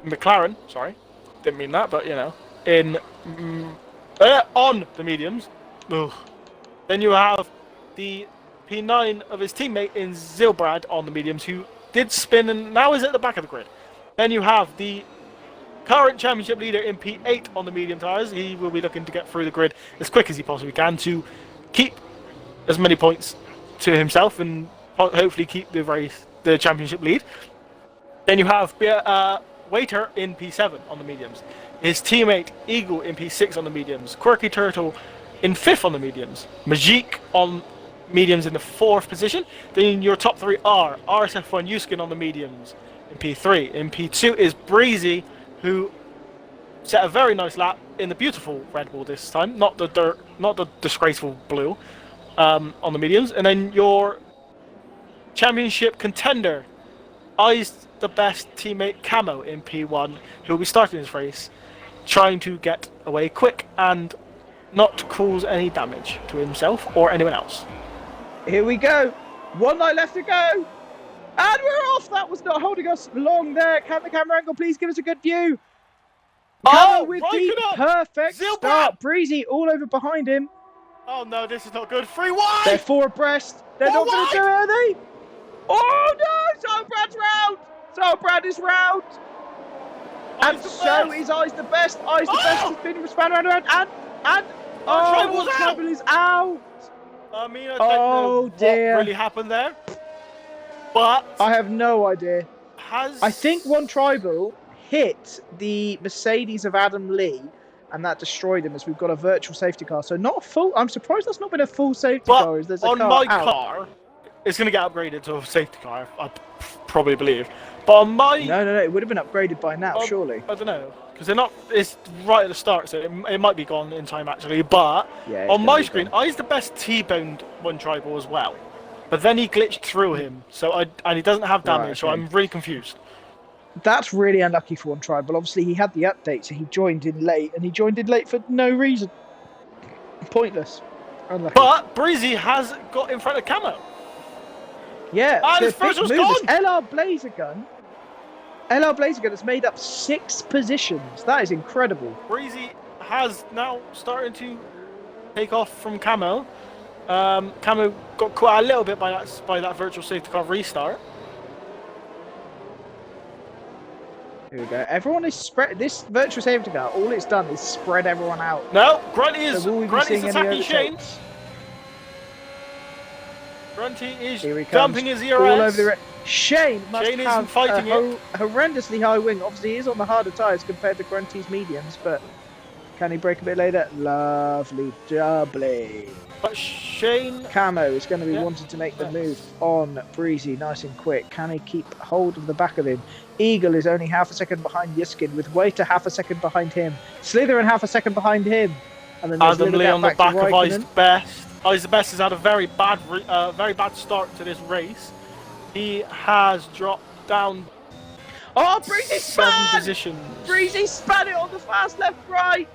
McLaren. Sorry, didn't mean that, but you know, in on the mediums. Ugh. Then you have the P9 of his teammate in Zilbrad on the mediums, who did spin and now is at the back of the grid. Then you have the current championship leader in P8 on the medium tyres. He will be looking to get through the grid as quick as he possibly can to keep as many points to himself and hopefully keep the championship lead. Then you have Waiter in P7 on the mediums. His teammate Eagle in P6 on the mediums. Quirky Turtle in 5th on the mediums. Majik on mediums in the 4th position. Then your top 3 are RSF1 Yuskin on the mediums in P3. In P2 is Breezy, who set a very nice lap in the beautiful Red Bull this time, not the dirt, not the disgraceful blue, on the mediums. And then your championship contender eyes the best teammate Camo in P1, who will be starting this race, trying to get away quick and not cause any damage to himself or anyone else. Here we go. 1 night left to go. And we're off. That was not holding us long there. Can the camera angle please give us a good view? Camo with the perfect start. Breezy all over behind him. Oh no, this is not good. 3 wide. They're 4 abreast. They're not going to do it, are they? Oh no! Soulbrad's round. Soulbrad is round. And so is Eyes the Best. Eyes the Best has been spun around and Tribal is out. I mean, I don't know what really happened there, but I have no idea. I think one Tribal hit the Mercedes of Adam Lee, and that destroyed him. As we've got a virtual safety car, so not a full. I'm surprised that's not been a full safety car. As there's a on car my out. car, it's going to get upgraded to a safety car. I probably believe. But on my no, it would have been upgraded by now, surely. I don't know, because they're not. It's right at the start, so it might be gone in time actually. But yeah, on my screen, I's the best T-boned one Tribal as well. But then he glitched through him, and he doesn't have damage, so I'm really confused. That's really unlucky for one Tribal. Obviously, he had the update, so he joined in late, and he joined in late for no reason. Pointless. Unlucky. But Breezy has got in front of Camo. Yeah, his first was gone. LR Blazer Gun has made up 6 positions. That is incredible. Breezy has now started to take off from Camo. Camo got caught a little bit by that virtual safety car restart. Here we go. Everyone is spread. This virtual safety car, all it's done is spread everyone out. No, Grunty's attacking Shane. Grunty is dumping his ERS. All over the Shane must have fighting a horrendously high wing. Obviously, he is on the harder tyres compared to Grunty's mediums, but can he brake a bit later? Lovely doubly. But Shane... Camo is going to be wanting to make the move on Breezy nice and quick. Can he keep hold of the back of him? Eagle is only half a second behind Yiskin, with Waiter half a second behind him. Slytherin half a second behind him. And then Adam Lee on the back of Eyes the Best. Eyes the Best has had a very bad start to this race. He has dropped down. Oh, Breezy span! 7 positions. Breezy span it on the fast left right.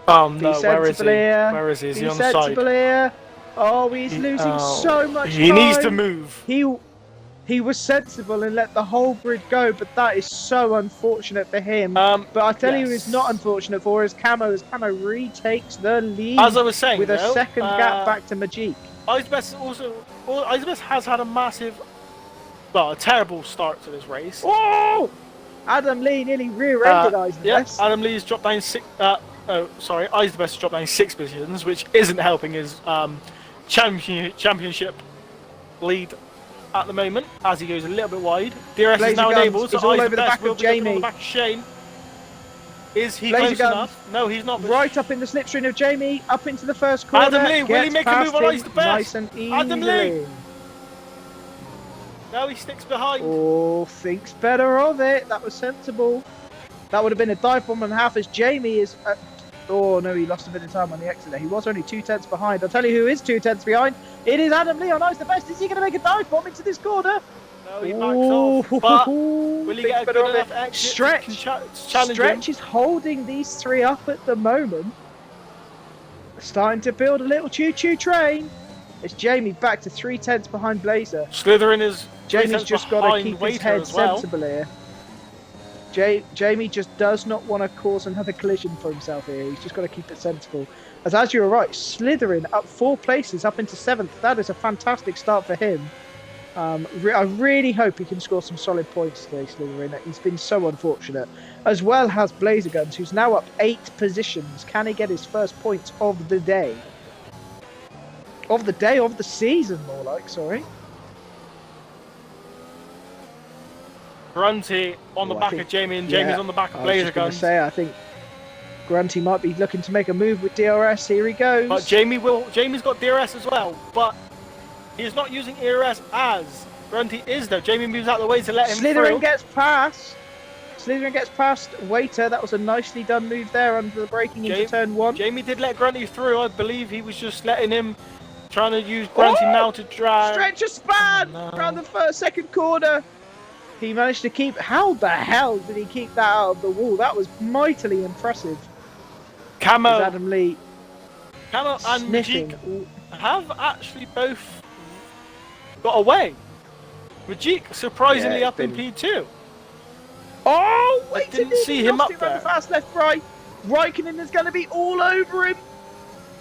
Oh no, where is he? Where is he? Is he on the side? Here. Oh, he's losing so much time. He needs to move. He was sensible and let the whole grid go, but that is so unfortunate for him. But I tell you, it's not unfortunate for us. Camo retakes the lead. As I was saying, with a second gap back to Majik. Icebest has had a terrible start to this race. Oh! Adam Lee nearly rear-ended Icebest. Adam Lee's dropped down 6. Icebest dropped down 6 positions, which isn't helping his championship lead at the moment, as he goes a little bit wide. DRS is now enabled, so all over the back of Jamie. On the back of Shane. Is he close enough? No, he's not. Right up in the slipstream of Jamie, up into the first corner. Adam Lee, will he make a move on Ice the Best? Nice and easy. Adam Lee! No, he sticks behind. Oh, thinks better of it. That was sensible. That would have been a dive bomb and a half as Jamie is... oh, no, he lost a bit of time on the exit there. He was only 2/10 behind. I'll tell you who is 2/10 behind. It is Adam Lee on Ice the Best. Is he going to make a dive bomb into this corner? No, he backs off. But will he get a good enough exit? Stretch is holding these 3 up at the moment. Starting to build a little choo-choo train. It's Jamie back to 3/10 behind Blazer. Slytherin is... Jamie's just got to keep his head sensible here. Jamie just does not want to cause another collision for himself here. He's just got to keep it sensible. As you were right, Slytherin up 4 places, up into 7th. That is a fantastic start for him. I really hope he can score some solid points today, Slytherin. He's been so unfortunate. As well as Blazer Guns, who's now up 8 positions. Can he get his first points of the day? Of the season, more like, sorry. Grunty on the back of Jamie, and Jamie's on the back of Blazer Guns. I think Grunty might be looking to make a move with DRS. Here he goes. But Jamie's got DRS as well, but he's not using DRS as Grunty is though. Jamie moves out of the way to let him through. Slytherin gets past. Slithering gets past Waiter. That was a nicely done move there under the braking into turn 1. Jamie did let Grunty through. I believe he was just letting him, trying to use Grunty now to drive. Stretch a span around the second corner. He managed to keep. How the hell did he keep that out of the wall? That was mightily impressive. Camo Adam Lee. Camo and sniffing. Majik have actually both got away. Majik surprisingly up in P2. Oh, I didn't see him up there. Fast left, right. Raikkonen is going to be all over him.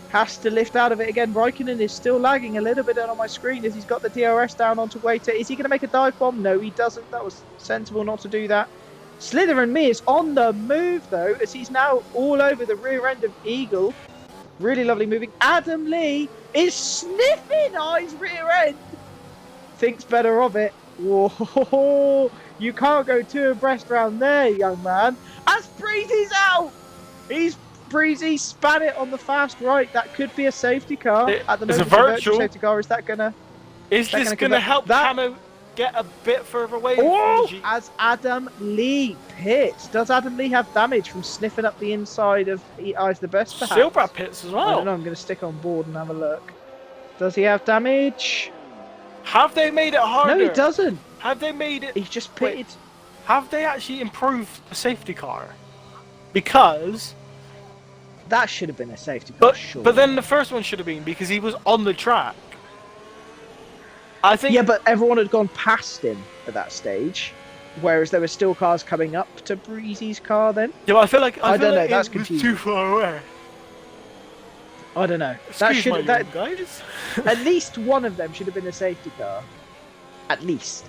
Has to lift out of it again. Raikkonen is still lagging a little bit on my screen as he's got the DRS down onto Waiter. Is he going to make a dive bomb? No, he doesn't. That was sensible not to do that. Slither and Me is on the move though, as he's now all over the rear end of Eagle. Really lovely moving. Adam Lee is sniffing I's rear end. Thinks better of it. Whoa, you can't go 2 abreast round there, young man. As Breezy's out, Breezy span it on the fast right. That could be a safety car. At the moment, it's a virtual safety car. Is that gonna? Is this gonna help Camo get a bit further away? As Adam Lee pits. Does Adam Lee have damage from sniffing up the inside of I's the Best? Perhaps? Silbrad pits as well. I don't know. I'm going to stick on board and have a look. Does he have damage? Have they made it harder? No, he doesn't. Have they made it? He's just pitted. Wait, have they actually improved the safety car? Because that should have been a safety car. But then the first one should have been because he was on the track. I think. Yeah, but everyone had gone past him at that stage, whereas there were still cars coming up to Breezy's car. Then. Yeah, but I feel like I don't know. Like That's it was confusing. too far away. I don't know. Guys. At least one of them should have been a safety car. At least.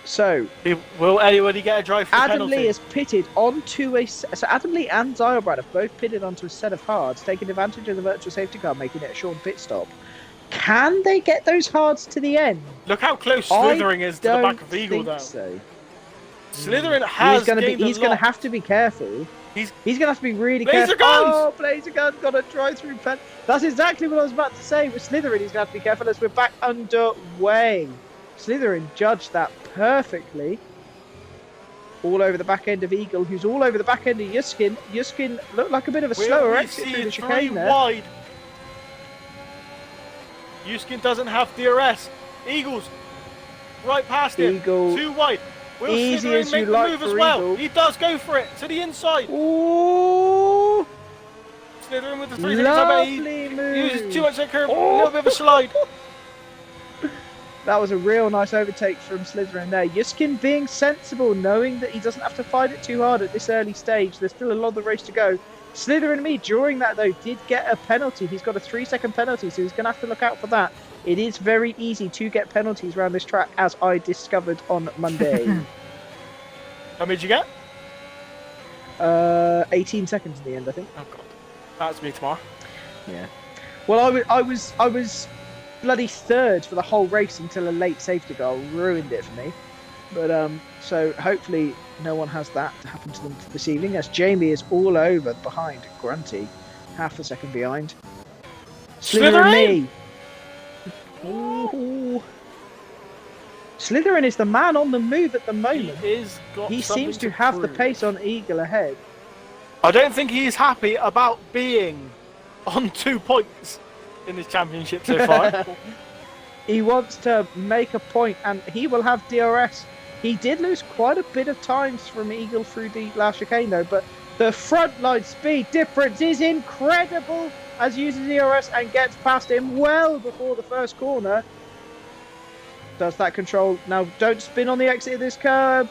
So, will anybody get a drive for Adam penalty? Lee is pitted onto a. So Adam Lee and Zylbrad have both pitted onto a set of hards, taking advantage of the virtual safety car, making it a short pit stop. Can they get those hards to the end? Look how close Slithering is to the back of Eagle, though. So. Slithering has. He's going to have to be careful. He's going to have to be really careful. Guns! Oh, Blazer Gun got a drive-through pen. That's exactly what I was about to say. With Slithering, he's going to have to be careful as we're back underway. Slithering judged that perfectly. All over the back end of Eagle, who's all over the back end of Yuskin. Yuskin looked like a bit of a slower exit through the chicane there. Wide. Yuskin doesn't have DRS. Eagles right past him. Eagle. Too wide. Will Easy as make you the like move for as well? Eagle. He does go for it to the inside. Ooh. Slithering with the 3 Lovely move. Uses too much that curve. A little bit of a slide. That was a real nice overtake from Slithering there. Yuskin being sensible, knowing that he doesn't have to fight it too hard at this early stage. There's still a lot of the race to go. Slithering and Me, during that though, did get a penalty. He's got a 3-second penalty, so he's going to have to look out for that. It is very easy to get penalties around this track, as I discovered on Monday. How many did you get? 18 seconds in the end, I think. Oh god, that's me tomorrow. Yeah. Well, I was bloody third for the whole race until a late safety car ruined it for me. But so hopefully no one has that to happen to them this evening, as Jamie is all over behind Grunty, half a second behind. Slither and Me. Ooh. Slytherin is the man on the move at the moment. He seems to have the pace on Eagle ahead. I don't think he's happy about being on 2 points in this championship so far. He wants to make a point, and he will have DRS. He did lose quite a bit of times from Eagle through the last chicane though, but the front line speed difference is incredible as he uses DRS and gets past him well before the first corner. Does that control? Now don't spin on the exit of this curb.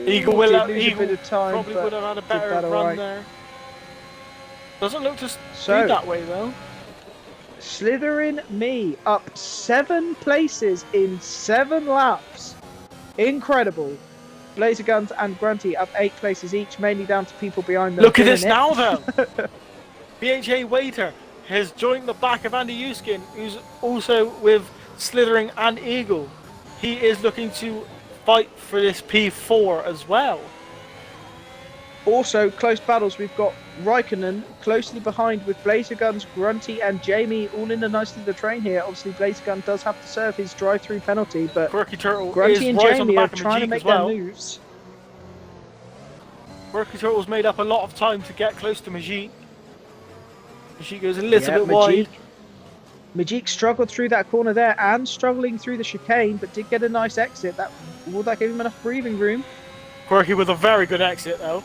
Eagle will have lose a bit of time, probably would have had a better run there. Doesn't look to speed that way though. Slithering Me up 7 places in 7 laps. Incredible. Blazer Guns and Grunty up 8 places each, mainly down to people behind them. Look at this now though. BHA Waiter has joined the back of Andy Uskin, who's also with Slithering and Eagle. He is looking to fight for this P4 as well. Also, close battles. We've got Raikkonen closely behind with Blazer Guns, Grunty, and Jamie all in a nice little train here. Obviously, Blazer Gun does have to serve his drive-through penalty, but Quirky Turtle Grunty is and right on the Jamie are back of trying to Majik make as well. their moves. Quirky Turtle's made up a lot of time to get close to Majik. Majik goes a little bit wide. Majik struggled through that corner there and struggling through the chicane, but did get a nice exit. Will that give him enough breathing room? Quirky with a very good exit though.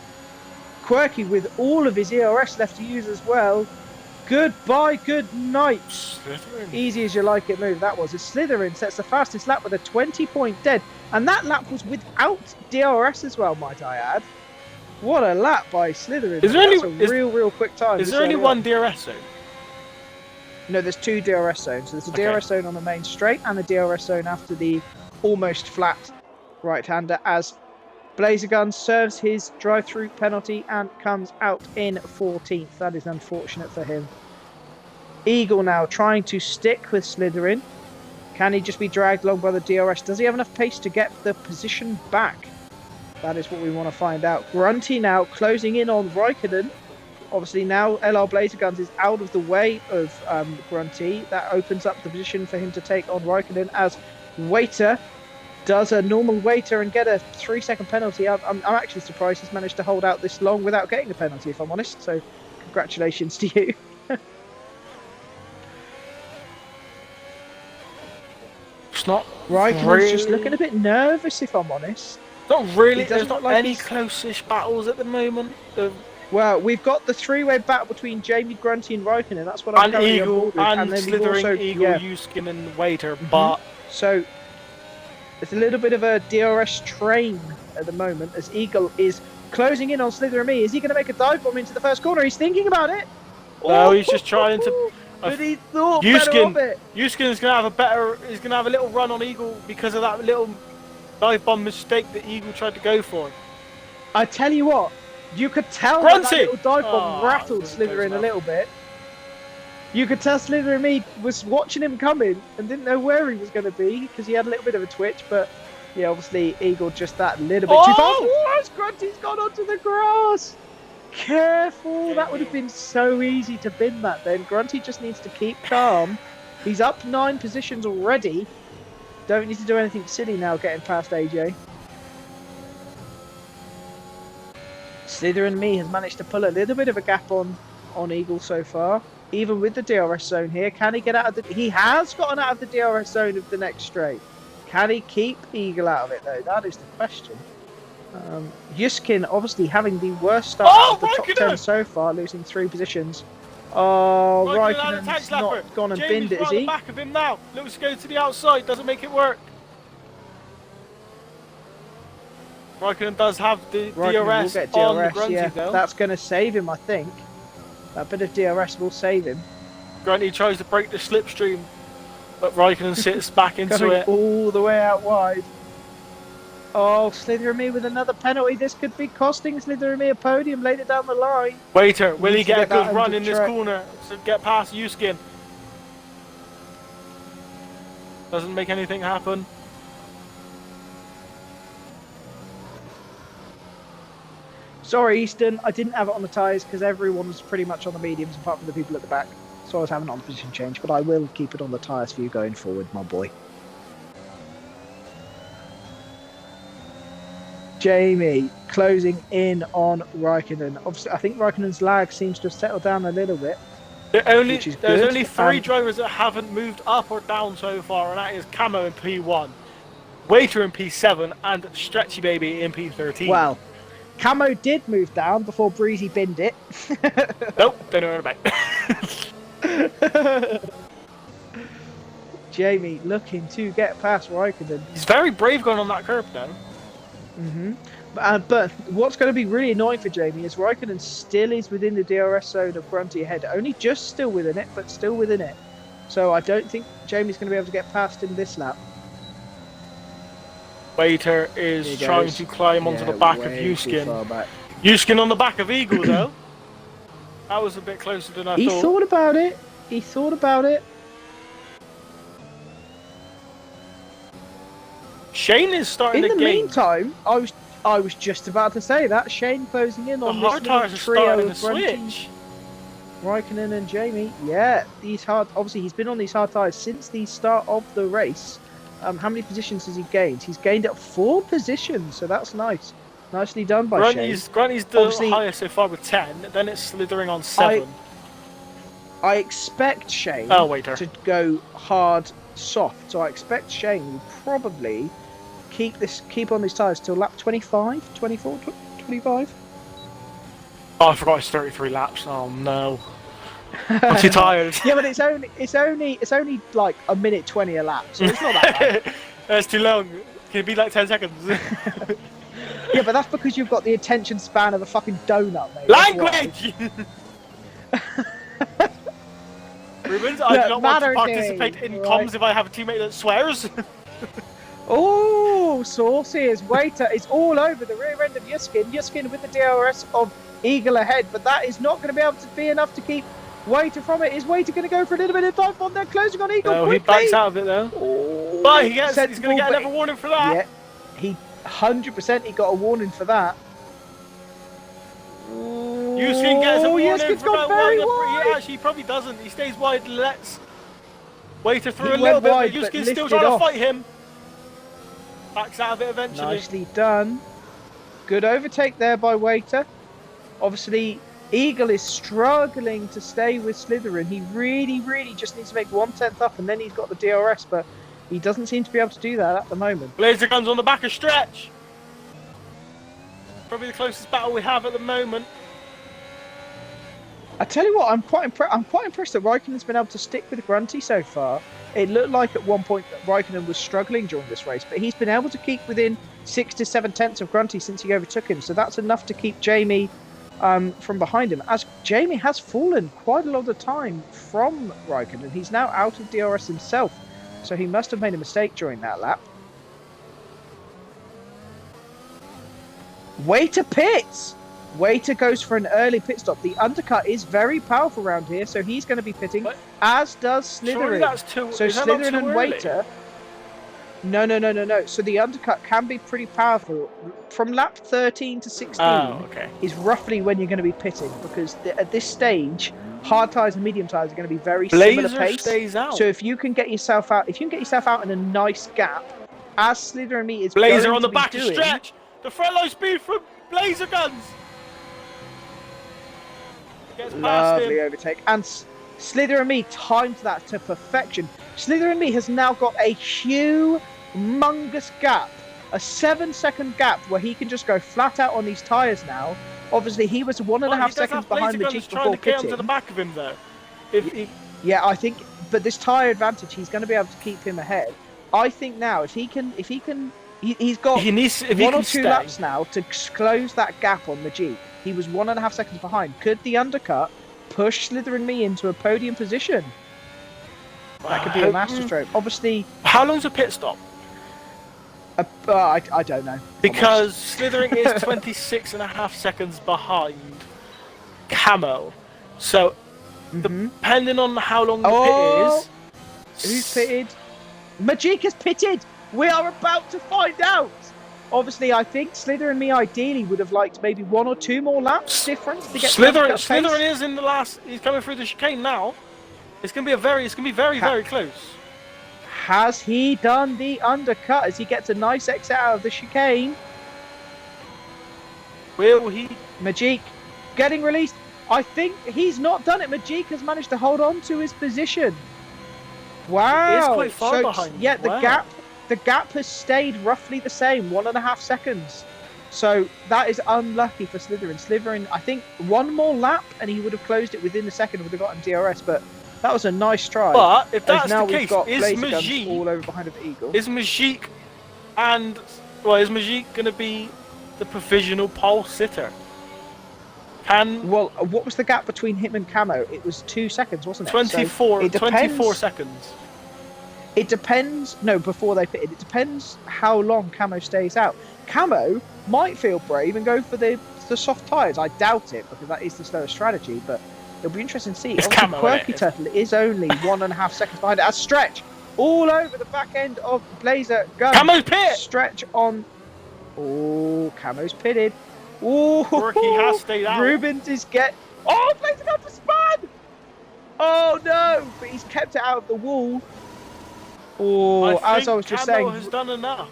Quirky with all of his ERS left to use as well. Goodbye, good night. Slytherin. Easy as you like it move that was. A Slytherin sets the fastest lap with a 20-point dead. And that lap was without DRS as well, might I add. What a lap by Slytherin. Is there That's a real quick time. Is there only one DRS zone? No, there's 2 DRS zones. So there's a DRS zone on the main straight and a DRS zone after the almost flat right-hander as Blazer Gun serves his drive-through penalty and comes out in 14th. That is unfortunate for him. Eagle now trying to stick with Slytherin. Can he just be dragged along by the DRS? Does he have enough pace to get the position back? That is what we want to find out. Grunty now closing in on Raikkonen. Obviously now LR Blazer Guns is out of the way of Grunty. That opens up the position for him to take on Raikkonen as Waiter does a normal Waiter and get a 3-second penalty. I'm actually surprised he's managed to hold out this long without getting a penalty, if I'm honest. So congratulations to you. It's not Raikkonen's really... just looking a bit nervous, if I'm honest. Not really. He There's doesn't not look like any he's- close-ish battles at the moment. Well, we've got the 3-way battle between Jamie, Grunty and Raikkonen. That's what I'm And currently Eagle, on board with. and then we've Slithering also, Eagle, yeah. Uskin and Waiter, but... So there's a little bit of a DRS train at the moment as Eagle is closing in on Slither and me. Is he going to make a dive bomb into the first corner? He's thinking about it. No, he's just trying to... But he thought better of it. Uskin's going to have a better... He's going to have a little run on Eagle because of that little dive bomb mistake that Eagle tried to go for. I tell you what, you could tell Grunty! that little dive bomb Oh, rattled close Slither in a enough. little bit. You could tell Slither and me was watching him coming and didn't know where he was going to be because he had a little bit of a twitch, but yeah, obviously Eagle just that little bit too far. Oh, Grunty's gone onto the grass. Careful, that would have been so easy to bin that then. Grunty just needs to keep calm. He's up 9 positions already. Don't need to do anything silly now getting past AJ. Slither and me has managed to pull a little bit of a gap on Eagle so far. Even with the DRS zone here, can he get out of the... He has gotten out of the DRS zone of the next straight. Can he keep Eagle out of it though? That is the question. Yuskin obviously having the worst start of the top 10 so far, losing 3 positions. Oh, Raikkonen's not gone and binned it, is he? Back of him now. Looks to go to the outside, doesn't make it work. Raikkonen does have the DRS on the Grunty though. That's going to save him, I think. That bit of DRS will save him. Grunty tries to break the slipstream, but Raikkonen sits back into Going it. all the way out wide. Oh, Slither and me with another penalty. This could be costing Slither and me a podium later down the line. Waiter, will he get a good run under in this track. corner to get past Uskin? Doesn't make anything happen. Sorry, Easton, I didn't have it on the tyres because everyone was pretty much on the mediums apart from the people at the back. So I was having on position change, but I will keep it on the tyres for you going forward, my boy. Jamie closing in on Raikkonen. Obviously, I think Raikkonen's lag seems to have settled down a little bit. There's good. only 3 drivers that haven't moved up or down so far, and that is Camo in P1, Waiter in P7, and Stretchy Baby in P13. Well, Camo did move down before Breezy binned it. Nope, don't know what about. Jamie looking to get past Raikkonen. He's very brave going on that curb though. But what's going to be really annoying for Jamie is Raikkonen still is within the DRS zone of Grunty ahead. Only just still within it, but still within it. So I don't think Jamie's going to be able to get past him this lap. Waiter is trying to climb onto the back of Uskin. Uskin on the back of Eagle though. That was a bit closer than I thought. He thought about it. He thought about it. Shane is starting to gain. In the meantime, I was I was just about to say that. Shane closing in on hard this tires little are starting trio to of Grunty, switch. Raikkonen and Jamie. Yeah, these hard. Obviously, he's been on these hard tires since the start of the race. How many positions has he gained? He's gained up 4 positions, so that's nice. Nicely done by Shane. Grunty's the Obviously, highest so far with 10. Then it's slithering on 7. I expect Shane Waiter. to go hard soft. So I expect Shane will probably keep on these tyres till lap 25, 24, 25. Oh, I forgot it's 33 laps. Oh no. I'm too tired. Yeah, but it's only like a minute 20 a lap, so it's not that bad. That's too long. Can it be like 10 seconds? Yeah, but that's because you've got the attention span of a fucking donut, mate. Language! Rubens, I do not want to participate in comms if I have a teammate that swears. Oh, saucy as Waiter is all over the rear end of Yuskin. Yuskin with the DRS of Eagle ahead, but that is not going to be able to be enough to keep Waiter from it. Is Waiter going to go for a little bit of time bomb? They're closing on Eagle quickly. He backs out of it though. Oh, but he's going to get another warning for that. Yeah, he 100% he got a warning for that. Yuskin gets a warning for that. He probably doesn't. He stays wide, lets Waiter through a little bit, but Yuskin's still trying to fight him. Backs out of it eventually. Nicely done. Good overtake there by Waiter. Obviously, Eagle is struggling to stay with Slytherin. He really just needs to make 1/10 up, and then he's got the DRS, but he doesn't seem to be able to do that at the moment. Laser guns on the back of Stretch. Probably the closest battle we have at the moment. I tell you what, I'm quite impressed that Raikkonen's been able to stick with Grunty so far. It looked like at one point that Raikkonen was struggling during this race, but he's been able to keep within 6 to 7 tenths of Grunty since he overtook him. So that's enough to keep Jamie from behind him. As Jamie has fallen quite a lot of the time from Raikkonen, he's now out of DRS himself. So he must have made a mistake during that lap. Waiter pits! Waiter goes for an early pit stop. The undercut is very powerful around here, so he's going to be pitting, as does Slytherin. So Slytherin and Waiter... No. So the undercut can be pretty powerful. From lap 13 to 16 is roughly when you're going to be pitting, because at this stage, hard tyres and medium tyres are going to be very similar pace. Stays out. So if you can get yourself out, in a nice gap, as Slytherin me is Blazer on the back of Stretch. The front low speed from Blazer guns. Lovely overtake, and Slytherin me timed that to perfection. Slytherin me has now got a humongous gap, a 7-second gap where he can just go flat out on these tyres now. Obviously, he was 1.5 seconds behind Majik before pitting. To the back of him though. Yeah, I think, but this tyre advantage, he's going to be able to keep him ahead. I think now, if he can, he's got 1 or 2 laps now to close that gap on Majik. He was 1.5 seconds behind. Could the undercut push Slytherin me into a podium position? That could be a masterstroke. Obviously... How long's a pit stop? I don't know. Because Slytherin is 26.5 seconds behind Camo. So, depending on how long the pit is... Who's pitted? Majik has pitted! We are about to find out! Obviously, I think Slytherin me ideally would have liked maybe 1 or 2 more laps difference to get Slytherin is in the last. He's coming through the chicane now. It's going to be very close. Has he done the undercut as he gets a nice exit out of the chicane? Will he? Majik getting released. I think he's not done it. Majik has managed to hold on to his position. Wow. He is quite far behind. Yeah, the gap has stayed roughly the same, 1.5 seconds. So that is unlucky for Slytherin. Slytherin, I think, 1 more lap and he would have closed it within a second, would have gotten DRS, but that was a nice try. But if that's now the case, is Majik all over behind of Eagle? Is Majik going to be the provisional pole sitter? Well, what was the gap between him and Camo? It was 2 seconds, wasn't it? 24 seconds. It depends. No, before they pitted, it depends how long Camo stays out. Camo might feel brave and go for the soft tyres. I doubt it, because that is the slower strategy, but it'll be interesting to see. It's Camo, Quirky Turtle is only 1.5 seconds behind it. As Stretch all over the back end of Blazer Gun. Camo's pit! Stretch on Oh, Camo's pitted. Oh, Quirky has stayed out. Rubens is Oh, Blazer got to spun! Oh no! But he's kept it out of the wall. Oh, as I was just saying, has done enough.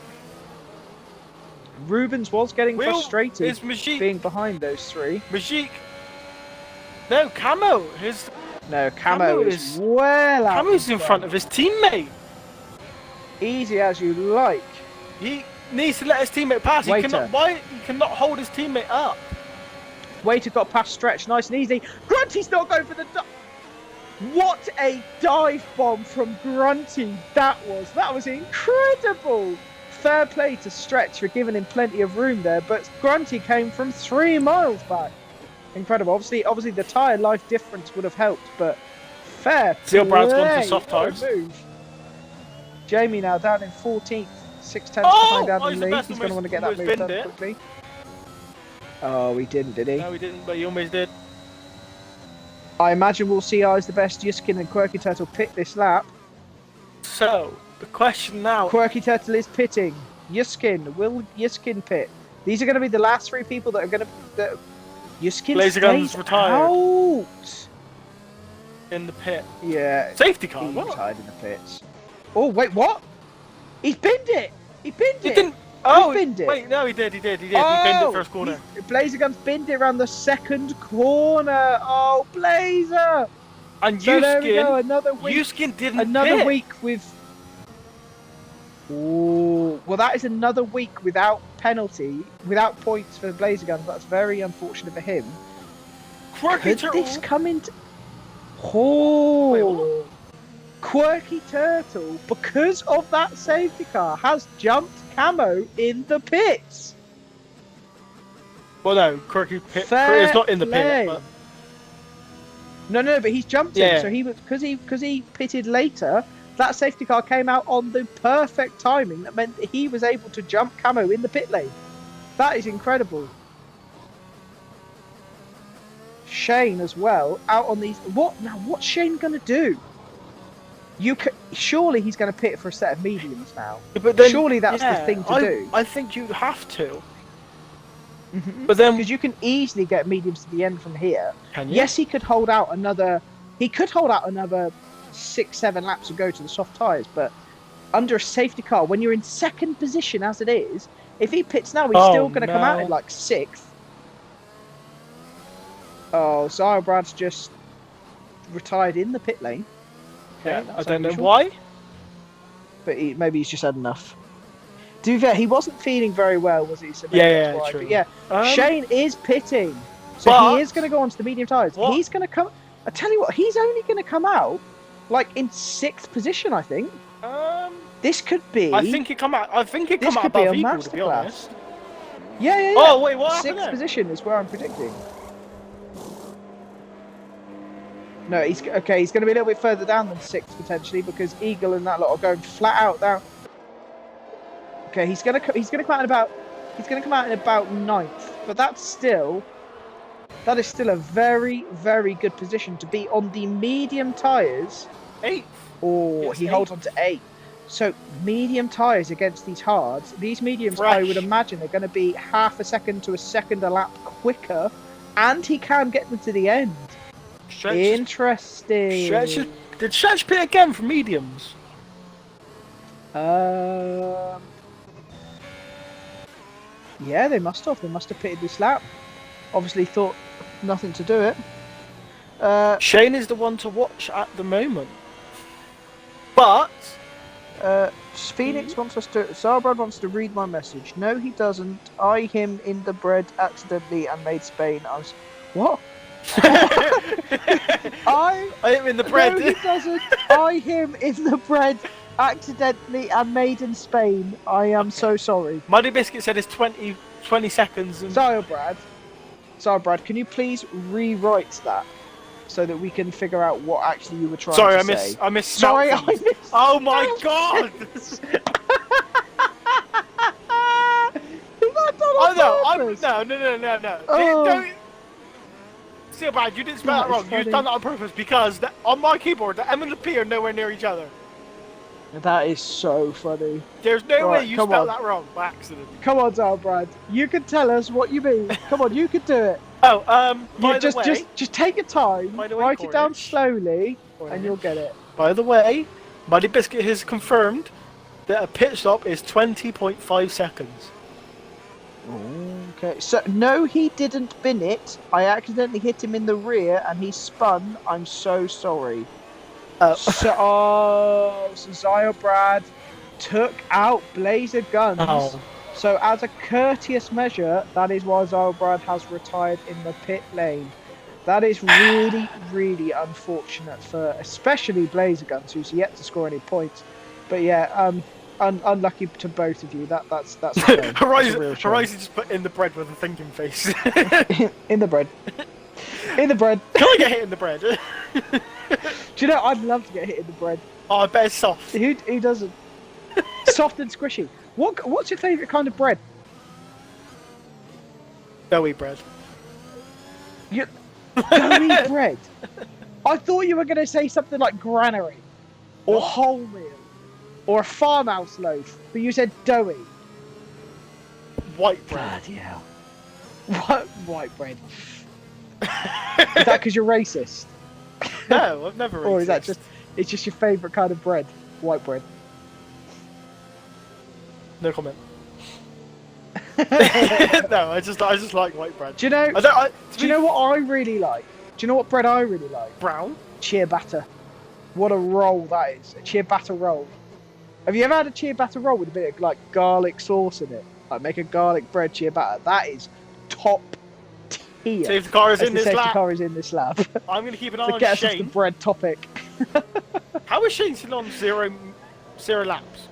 Rubens was getting frustrated is Majik being behind those three. Majik. No, Camo. Camo is well out. Camo's in front of his teammate. Easy as you like. He needs to let his teammate pass. He cannot hold his teammate up. Waiter got past Stretch, nice and easy. Grunty's not going for the What a dive bomb from Grunty that was incredible. Fair play to Stretch for giving him plenty of room there, but Grunty came from 3 miles back. Incredible. Obviously the tyre life difference would have helped, but fair play. Brad's gone for soft tyres. Jamie now down in 14th, 6 tenths behind down the lead. He's going to want to get that move done quickly. Oh, he didn't, did he? No, he didn't, but he almost did. I imagine we'll see Eyes the Best, Yuskin and Quirky Turtle pit this lap. So, the question now... Quirky Turtle is pitting. Yuskin, will Yuskin pit? These are going to be the last 3 people that are going to... Yuskin Blazergun's retired. Out! In the pit. Yeah. Safety car, He's what? retired in the pits. Oh, wait, what? He's binned it! He binned it! Didn't... Oh, he binned it. Wait, no, he did. He binned Oh, it first corner. Blazergun's binned it around the 2nd corner. Oh, Blazer! And so there we go, another week. Yuskin didn't Another pit. week with... Ooh, well, that is another week without penalty, without points for Blazergun. That's very unfortunate for him. Quirky Could Turtle. this come into... Oh! Wait, Quirky Turtle, because of that safety car, has jumped Camo in the pits. Well, no, Quirky pit. Fair It's not in the play. pit. But... No, but he's jumped in. So he was because he pitted later. That safety car came out on the perfect timing. That meant that he was able to jump Camo in the pit lane. That is incredible. Shane as well out on these. What's Shane gonna do? Surely he's going to pit for a set of mediums now. Yeah, but then, surely that's the thing to do. I think you have to. Mm-hmm. But then, because you can easily get mediums to the end from here. Can you? Yes, he could hold out another. He could hold out another 6-7 laps and go to the soft tyres. But under a safety car, when you're in 2nd position as it is, if he pits now, he's still going to come out in like 6th. Oh, Zylbrad's just retired in the pit lane. Okay, I don't know why. But maybe he's just had enough. To be fair, he wasn't feeling very well, was he? So True. But yeah, Shane is pitting. So he is going to go onto the medium tyres. He's going to come... I tell you what, he's only going to come out like in 6th position, I think. This could be... I think it come out above Eagle, to be honest. Yeah. Oh, wait, what happened 6th position is where I'm predicting. No, he's going to be a little bit further down than 6th potentially because Eagle and that lot are going flat out down. Okay, he's going to come out in about 9th, but that is still a very, very good position to be on the medium tyres. 8th. Or he holds on to 8th. So medium tyres against these hards. These mediums, I would imagine, are going to be half a second to a second a lap quicker, and he can get them to the end. Interesting. Did Stretch pit again for mediums? Yeah, they must have. They must have pitted this lap. Obviously thought nothing to do it. Shane is the one to watch at the moment. But Phoenix wants us to... Zarbrad wants to read my message. No, he doesn't. I him in the bread accidentally and made Spain. What? I am in the bread. No, he doesn't. I him in the bread accidentally and made in Spain. I am so sorry. Muddy Biscuit said it's 20 seconds. And... Zarbrad, can you please rewrite that so that we can figure out what actually you were trying to say? I missed. Sorry, I missed. Oh my god! No. Don't. See, bad. You didn't spell it wrong. You've done that on purpose because on my keyboard, the M and the P are nowhere near each other. That is so funny. There's no way Right, you come spelled on. that wrong by accident. Come on, Brad. You can tell us what you mean. Come on, you can do it. Oh, You by the way, just take your time. By the way, Write it down Cornish. slowly, and you'll get it. by the way, Muddy Biscuit has confirmed that a pit stop is 20.5 seconds. Okay, so no, he didn't bin it. I accidentally hit him in the rear, and he spun. I'm so sorry. So Zio Brad took out Blazer Guns. Oh. So as a courteous measure, that is why Zio Brad has retired in the pit lane. That is really, really unfortunate for especially Blazer Guns, who's yet to score any points. But yeah, unlucky to both of you. That's a shame. Horizon just put in the bread with a thinking face. In the bread. In the bread. Can I get hit in the bread? Do you know, I'd love to get hit in the bread. Oh, I bet it's soft. Who doesn't? Soft and squishy. What's your favourite kind of bread? Doughy bread. Doughy bread? I thought you were going to say something like granary, or wholemeal, or a farmhouse loaf, but you said doughy. White bread. Bloody hell. What? White bread. Is that because you're racist? No, I've never. Or is that it's just your favourite kind of bread? White bread. No comment. No, I just like white bread. Do you know? Do you know what I really like? Do you know what bread I really like? Brown. Ciabatta. What a roll that is! A ciabatta roll. Have you ever had a ciabatta roll with a bit of like garlic sauce in it? Like make a garlic bread ciabatta. That is top tier. Safety car is in this lap. Safety car is in this lap. I'm going to keep an eye To on get us off Shane. the bread topic. How is Shane still on zero laps?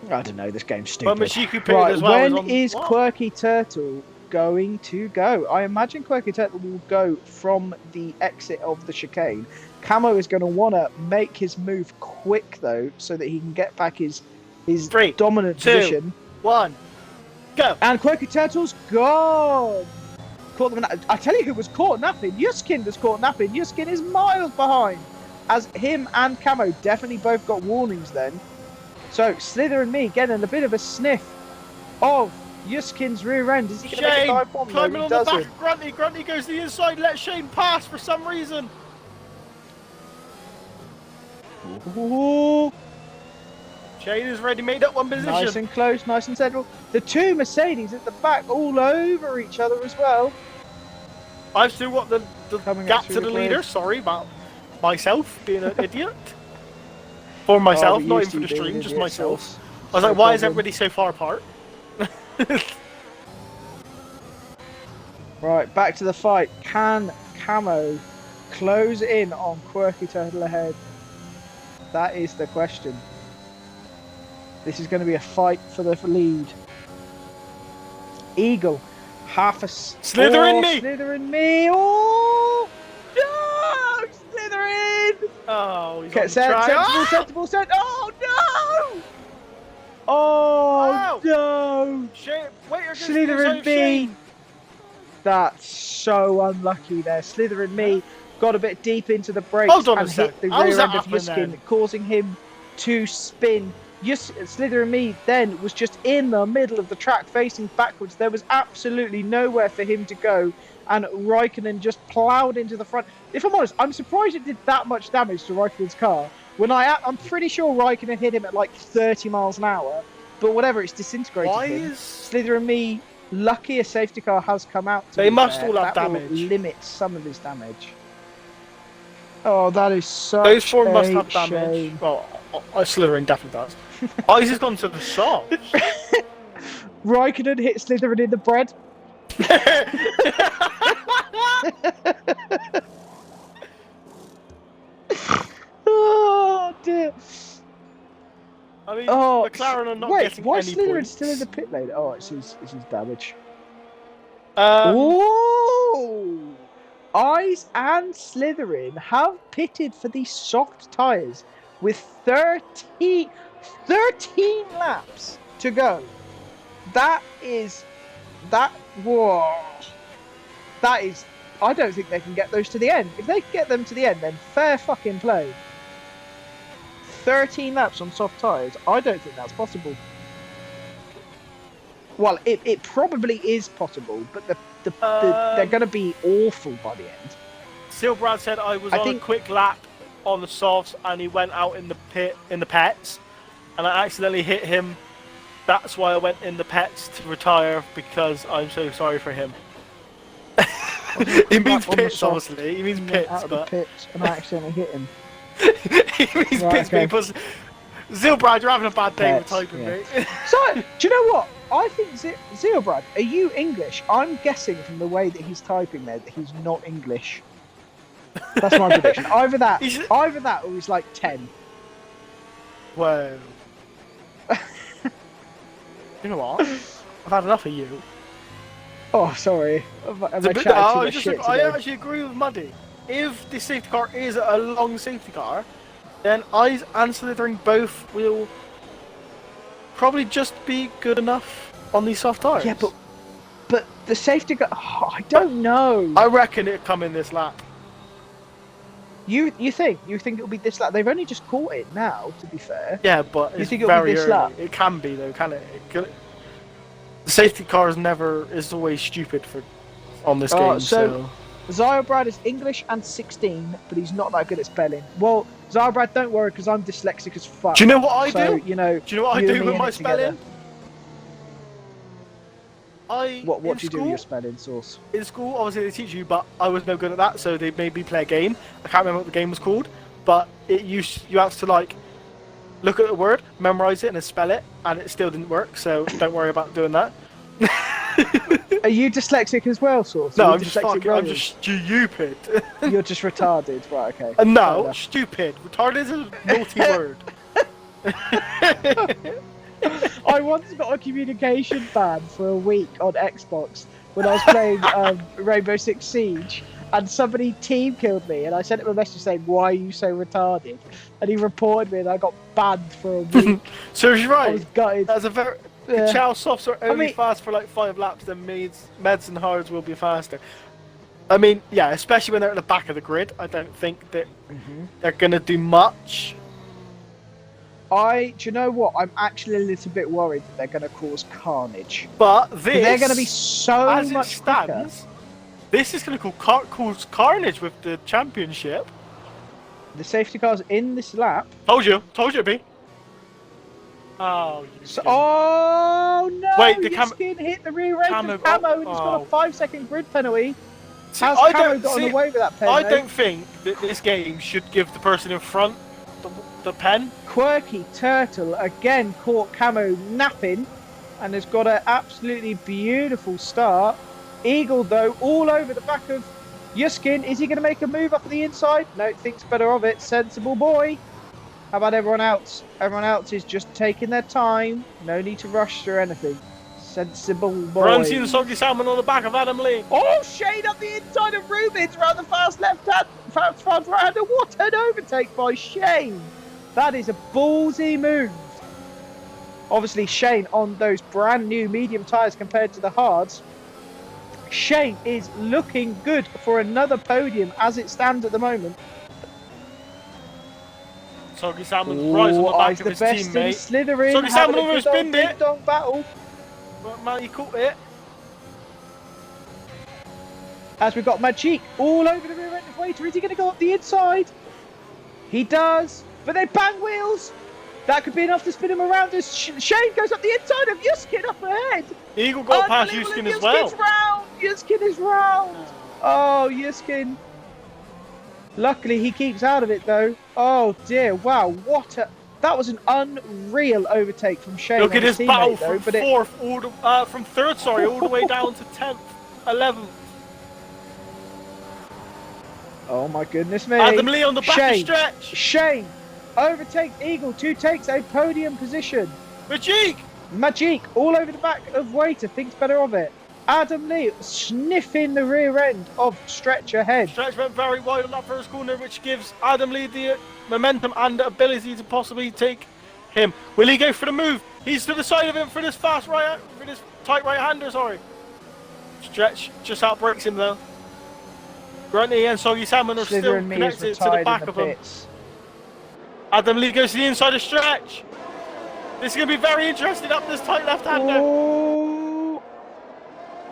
I don't know. This game's stupid. But Mashiku pitted as well. When is Quirky Turtle going to go? I imagine Quirky Turtle will go from the exit of the chicane. Camo is going to want to make his move quick though, so that he can get back his 3, dominant 2, position. 1, go! And Quirky Turtle's gone. Caught them. I tell you who was caught napping. Yuskin was caught napping. Yuskin is miles behind, as him and Camo definitely both got warnings then. So Slither and me getting a bit of a sniff of Yuskin's rear end. Is he going to make a dive bomb? Climbing on the back of Grunty. Grunty goes to the inside. Let Shane pass for some reason. Ooh. Shane is ready, made up one position. Nice and close, nice and central. The two Mercedes at the back, all over each other as well. I've still got the gap to the grid. leader. Sorry about myself being an idiot. For myself, not even for the stream, just myself. I was like, why is everybody so far apart? Right, back to the fight. Can Camo close in on Quirky Turtle ahead? That is the question. This is going to be a fight for the lead. Eagle, half a... Slither in me! Slither in me! Oh! No! Slither in! Oh, he's Okay, on the track. sensible. Oh, no! Oh, no! Shane, wait, you're Slither in me! That's so unlucky there. Slither in me got a bit deep into the brakes and hit the rear end of Yuskin, causing him to spin. Slither and me then was just in the middle of the track facing backwards. There was absolutely nowhere for him to go, and Raikkonen just ploughed into the front. If I'm honest, I'm surprised it did that much damage to Raikkonen's car. I'm pretty sure Raikkonen hit him at like 30 miles an hour, but whatever, it's disintegrated him. Slither and me, lucky a safety car has come out. They must all have damage. Will limit some of his damage. Oh, that is such Those four must have damage. Shame. Well, Slytherin definitely does. Ice has gone to the side. Raikkonen hit Slytherin in the bread. Oh dear. I mean, McLaren are not getting why any Slytherin points. still in the pit lane? Oh, it's his damage. Um, Eyes and Slytherin have pitted for these soft tyres with 13 laps to go. Whoa. That is, I don't think they can get those to the end. If they can get them to the end, then fair fucking play. 13 laps on soft tyres? I don't think that's possible. Well, it probably is possible, but they're going to be awful by the end. Silbrad said I was on a quick lap on the softs and he went out in the pets, and I accidentally hit him. That's why I went in the pets to retire, because I'm so sorry for him. He means pits, obviously. He means pits, out of but... the pits, and I accidentally hit him. He means pits, but he puts... Zilbrad, you're having a bad day with typing, mate. So, do you know what? I think Zilbrad, are you English? I'm guessing from the way that he's typing there that he's not English. That's my prediction. Either that, or he's like 10. Whoa. You know what? I've had enough of you. Oh, sorry. I actually agree with Muddy. If the safety car is a long safety car, then Eyes and Slytherin both will probably just be good enough on these soft tyres. Yeah, but the safety car... Oh, I don't know. I reckon it'll come in this lap. You think? You think it'll be this lap? They've only just caught it now, to be fair. Yeah, but you think it'll be this lap? It can be, though, can it? The safety car is always stupid on this game. So Ziobrad is English and 16, but he's not that good at spelling. Well, Ziobrad, don't worry, because I'm dyslexic as fuck. Do you know what I do? You know, do you know what I do with my spelling? What do you do with your spelling, Source? In school, obviously they teach you, but I was no good at that, so they made me play a game. I can't remember what the game was called, but you have to like look at the word, memorize it, and then spell it, and it still didn't work. So don't worry about doing that. Are you dyslexic as well, Source? No, I'm just stupid. You're just retarded, right? Okay. No, stupid. Retarded is a naughty word. I once got a communication ban for a week on Xbox when I was playing Rainbow Six Siege, and somebody team killed me, and I sent him a message saying, "Why are you so retarded?" And he reported me, and I got banned for a week. So you're right. I was gutted. That's a very... Chow softs are only fast for like 5 laps, then meds and hards will be faster. I mean, yeah, especially when they're at the back of the grid. I don't think that they're going to do much. Do you know what? I'm actually a little bit worried that they're going to cause carnage. But they're going to be so as much it stands, this is going to cause carnage with the championship. The safety car's in this lap. Told you it'd be. Oh, oh no! Wait, the Yuskin hit the rear end of Camo and he's got a 5-second grid penalty. How's Camo gotten away with that penalty? I don't think that this game should give the person in front the pen. Quirky Turtle again caught Camo napping and has got an absolutely beautiful start. Eagle, though, all over the back of Yuskin. Is he going to make a move up the inside? No, thinks better of it. Sensible boy. How about everyone else? Everyone else is just taking their time. No need to rush through anything. Sensible boy. Run, see the soggy salmon on the back of Adam Lee. Oh, Shane up the inside of Rubens around the fast left-hand, fast right-hander. What an overtake by Shane. That is a ballsy move. Obviously, Shane on those brand new medium tyres compared to the hards. Shane is looking good for another podium as it stands at the moment. Soggy Salmon's right on the back of his teammate. Slytherin. Soggy Salmon almost pinned it. Battle. But man, he caught it. As we've got Majik all over the rear end of Waiter. Is he going to go up the inside? He does. But they bang wheels. That could be enough to spin him around as Shane goes up the inside of Yuskin up ahead. Eagle got past Yuskin as well. Yuskin is round. Oh, Yuskin. Luckily, he keeps out of it, though. Oh, dear. Wow, that was an unreal overtake from Shane. Look at his battle from from third, all the way down to 10th, 11th. Oh, my goodness me. Adam Lee on the back of stretch. Shane overtakes Eagle, takes a podium position. Majik all over the back of Waiter, thinks better of it. Adam Lee sniffing the rear end of Stretch ahead. Stretch went very wide on that first corner, which gives Adam Lee the momentum and the ability to possibly take him. Will he go for the move? He's to the side of him for this tight right-hander, sorry. Stretch just outbreaks him though. Grundy and Soggy Salmon are still connected to the back of him. Adam Lee goes to the inside of stretch. This is going to be very interesting up this tight left-hander. Oh!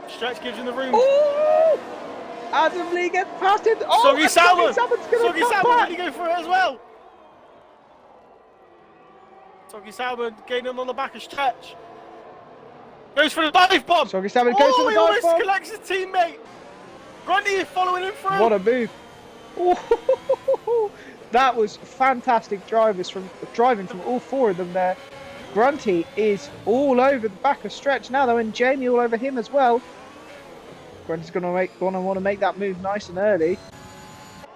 Stretch gives him the room. Oh! Adam Lee gets past him. Oh, Soggy Salmon! Soggy Soggy Salmon really go for it as well. Soggy Salmon gaining on the back of stretch. Goes for the dive bomb. Soggy Salmon goes for the dive bomb. He almost collects his teammate. Grundy is following him through. What a move. Oh, that was fantastic driving from all four of them there. Grunty is all over the back of stretch now though, and Jamie all over him as well. Grunty's gonna want to make that move nice and early.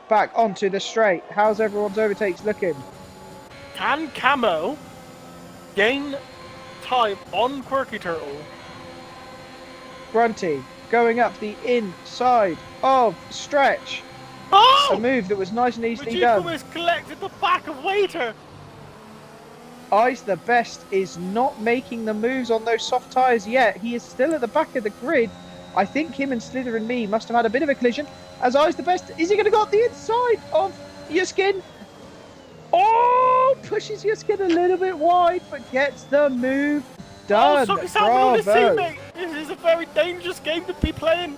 Back onto the straight. How's everyone's overtakes looking? Can Camo gain time on Quirky Turtle? Grunty going up the inside of stretch. Oh! A move that was nice and easily Majik done. almost collected the back of Waiter. Ice the Best is not making the moves on those soft tyres yet. He is still at the back of the grid. I think him and Slither and me must have had a bit of a collision. As Ice the Best, is he going to go up the inside of Yuskin? Oh, pushes Yuskin a little bit wide, but gets the move done. Oh, Soggy Salmon on his teammate. This is a very dangerous game to be playing.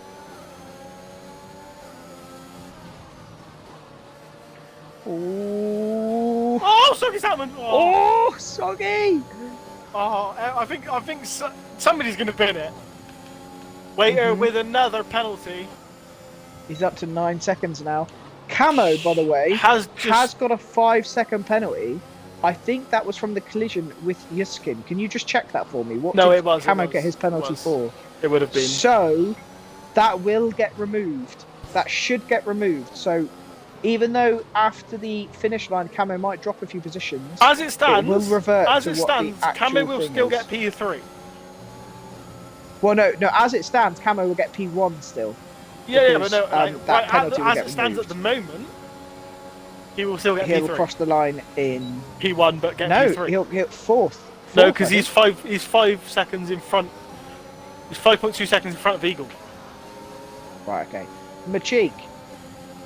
Oh, Soggy Salmon! Oh, Soggy! Oh, I think somebody's going to bin it. Waiter with another penalty. He's up to 9 seconds now. Camo, by the way, has got a 5-second penalty. I think that was from the collision with Yuskin. Can you just check that for me? What did Camo get his penalty for? It would have been. So, that will get removed. That should get removed. So, even though after the finish line, Camo might drop a few positions, as it stands, it will revert as to it what stands, the actual Camo will thing still is. get P3. Well, no. As it stands, Camo will get P1 still. Yeah, because, but no, that penalty will as get it stands removed. at the moment, he will still get He'll P3. cross the line in P1, but get no, P3. he'll get fourth. No, because he's 5 seconds in front. He's 5.2 seconds in front of Eagle. Right, okay. Majik,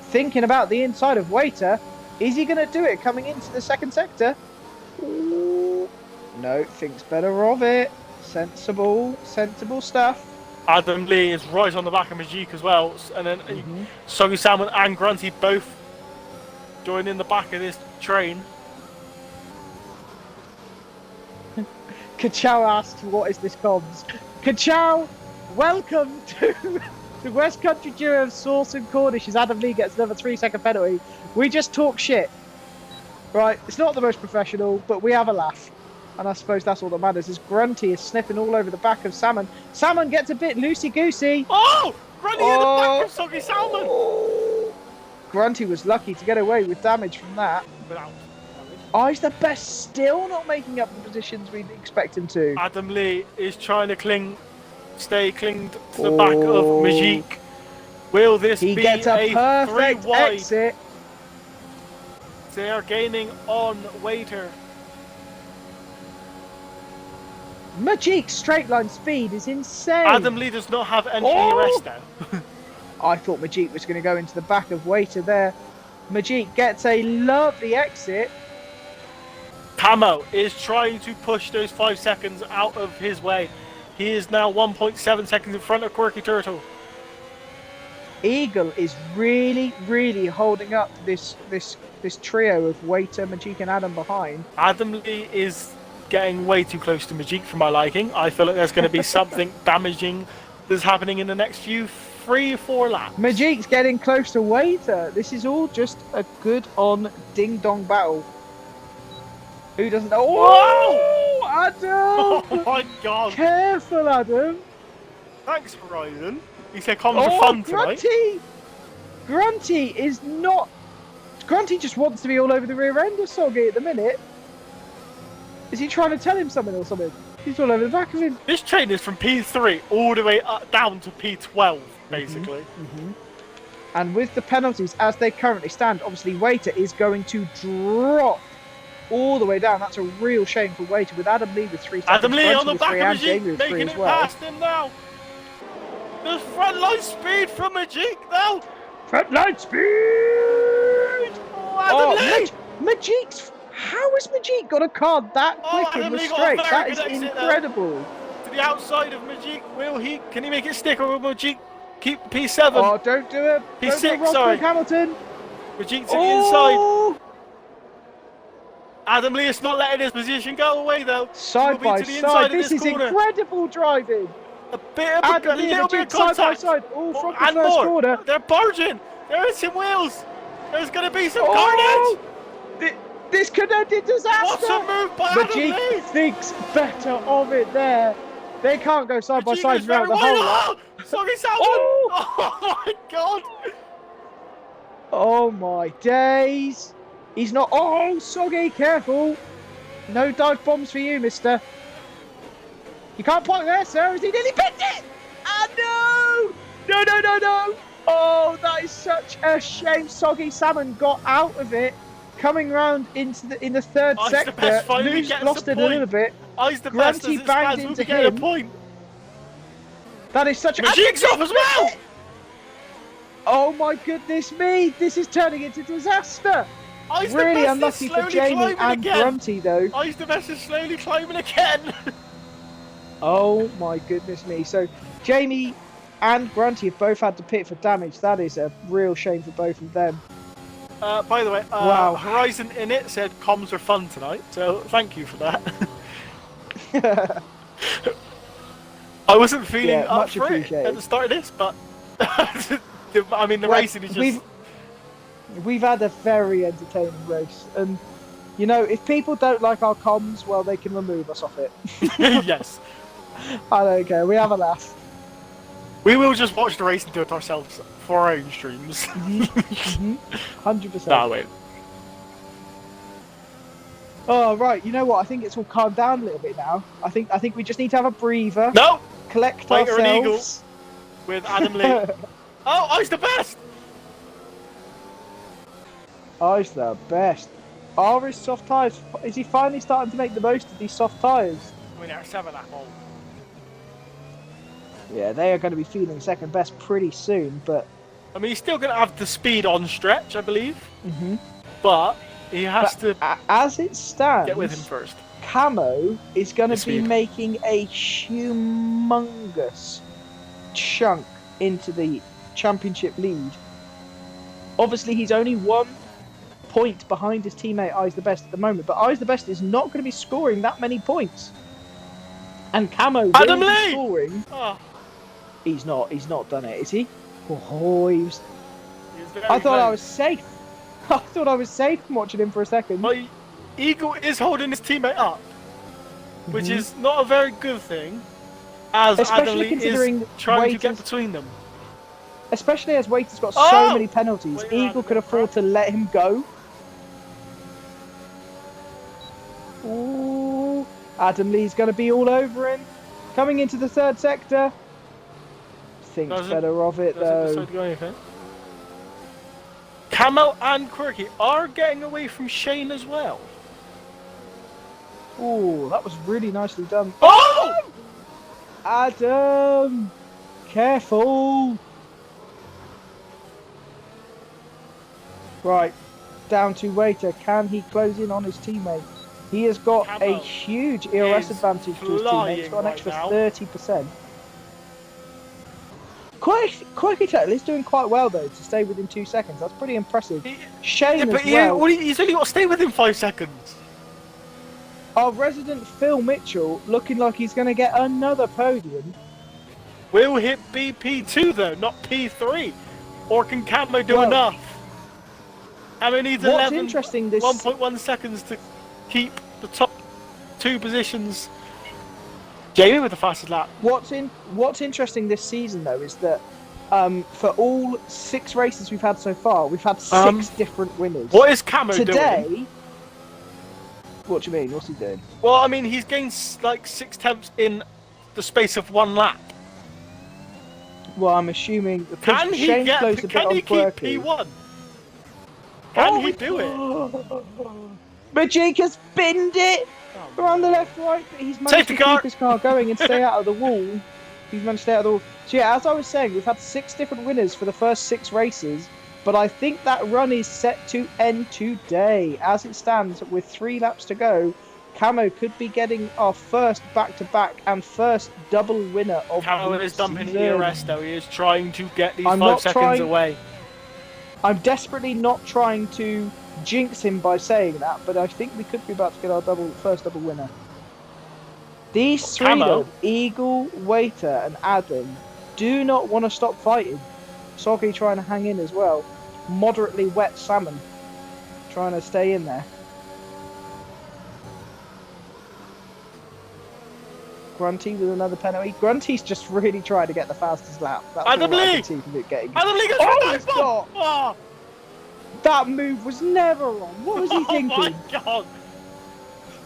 thinking about the inside of Waiter. Is he going to do it coming into the second sector? Ooh. No, thinks better of it. Sensible stuff. Adam Lee is right on the back of Majik as well, and then Soggy Salmon and Grunty both join in the back of this train. Kachow asks, what is this comms? Kachow, welcome to the West Country duo of Sauce and Cornish as Adam Lee gets another 3-second penalty. We just talk shit. Right, it's not the most professional, but we have a laugh. And I suppose that's all that matters, is Grunty is sniffing all over the back of Salmon. Salmon gets a bit loosey-goosey. Oh! Grunty in the back of Soggy Salmon! Oh. Grunty was lucky to get away with damage from that. Without damage. I's the Best still not making up the positions we'd expect him to. Adam Lee is trying to stay clinged to the back of Majik. Will this be gets a perfect 3 wide? exit. They are gaining on Waiter. Majik's straight line speed is insane. Adam Lee does not have any ERS now. I thought Majik was going to go into the back of Waiter there. Majik gets a lovely exit. Camo is trying to push those 5 seconds out of his way. He is now 1.7 seconds in front of Quirky Turtle. Eagle is really holding up this trio of Waiter, Majik and Adam behind. Adam Lee is getting way too close to Majik for my liking. I feel like there's going to be something damaging that's happening in the next 3 or 4 laps. Majik's getting close to Waiter. This is all just a good on ding-dong battle. Who doesn't know? Oh, Adam! Oh my god! Careful, Adam! Thanks, Horizon. He said comms are fun tonight. Grunty is not... Grunty just wants to be all over the rear end of Soggy at the minute. Is he trying to tell him something or something? He's all over the back of him. This train is from P3 all the way down to P12, basically. And with the penalties as they currently stand, obviously Waiter is going to drop all the way down. That's a real shame for Waiter with Adam Lee with 3 seconds. Adam Lee on the back of Majik Majik, making it past him now. There's frontline speed from Majik now. Frontline speed! Oh, Adam Lee! Majik's How has Majik got a car that quick in the straight? That is incredible. To the outside of Majik, can he make it stick, or will Majik keep P7? Oh, don't do it. P6, sorry. Hamilton. Majik to the inside. Adam Lee is not letting his position go away though. Side by side, this is incredible driving. A little bit of contact. Side by side, all from the and first more. corner. They're barging. There is some wheels. There's going to be some carnage. This could end in disaster. What's a move by Adam Lee? Majik thinks better of it there. They can't go side by side throughout the whole lap. Sorry, Salmon. Oh my god. Oh my days. He's not. Oh, Soggy, careful. No dive bombs for you, mister. You can't park there, sir. Has he nearly picked it? Ah, no! No. Oh, that is such a shame. Soggy Salmon got out of it. Coming round in the third sector. Moose lost it a little bit. I's the best. Grunty banged into him. Point. That is such a... Majik's off as well! Oh my goodness me. This is turning into disaster. Really unlucky for Jamie and Grunty though. I's the best is slowly climbing again. Oh my goodness me. So Jamie and Grunty have both had to pit for damage. That is a real shame for both of them. By the way, wow. Horizon in it said comms are fun tonight, so thank you for that. I wasn't feeling up for it at the start of this, but I mean the racing is just... We've had a very entertaining race, and you know, if people don't like our comms, well, they can remove us off it. Yes. I don't care. We have a laugh. We will just watch the race and do it ourselves for our own streams. 100%. Nah, wait. Oh right, you know what? I think it's all calmed down a little bit now. I think we just need to have a breather. No. Collect Fighter ourselves. and Eagle with Adam Lee. Oh, I's the best. I's the best. Are his soft tyres? Is he finally starting to make the most of these soft tyres? I mean, they're 7 lap old. Yeah, they are going to be feeling second best pretty soon, but... I mean, he's still going to have the speed on stretch, I believe. But he has to... As it stands... Get with him first. Camo is going to be making a humongous chunk into the championship lead. Obviously, he's only 1 point behind his teammate I's the Best at the moment, but I's the Best is not going to be scoring that many points. And Camo will be scoring... Oh. He's not done it, is he? Oh, I thought I was safe. I thought I was safe from watching him for a second. But Eagle is holding his teammate up, which is not a very good thing, as Adam Lee is trying to get between them. Especially as Waiter's got so many penalties, Eagle could afford to let him go. Ooh, Adam Lee's going to be all over him. Coming into the third sector. Thinks better of it though. Camo and Quirky are getting away from Shane as well. Ooh, that was really nicely done. Oh! Adam! Careful! Right, down to Waiter. Can he close in on his teammate? He has got a huge ERS advantage to his teammate. He's got an extra 30%. Quirky Turtle is doing quite well though to stay within 2 seconds. That's pretty impressive. Shane as well. He's only got to stay within 5 seconds. Our resident Phil Mitchell looking like he's going to get another podium. Will hit BP2 though, not P3. Or can Camo do enough? Camo needs 1.1 seconds to keep the top 2 positions. Jamie with the fastest lap. What's interesting this season though is that for all 6 races we've had so far, we've had 6 different winners. What is Camo doing? Today, what do you mean? What's he doing? Well, I mean, he's gained like 6 tenths in the space of 1 lap. Well, I'm assuming because can he Shane keep P1? Can he do it? Majik has binned it around the left, right, but he's managed to keep his car going and stay out of the wall. He's managed to stay out of the wall. So yeah, as I was saying, we've had 6 different winners for the first 6 races. but I think that run is set to end today. As it stands, with 3 laps to go, Camo could be getting our first back-to-back and first double winner of Camo the is dumping season. ERS though. He is trying to get these I'm 5 not seconds away. I'm desperately not trying to jinx him by saying that, but I think we could be about to get our first double winner. These 3 though, Eagle, Waiter and Adam, do not want to stop fighting. Soggy trying to hang in as well. Moderately wet Salmon trying to stay in there. Grunty with another penalty. Grunty's just really trying to get the fastest lap. That's Adam all I Lee! can see from it getting. Adam Lee He's not! Oh! That move was never on. What was he thinking? Oh my god!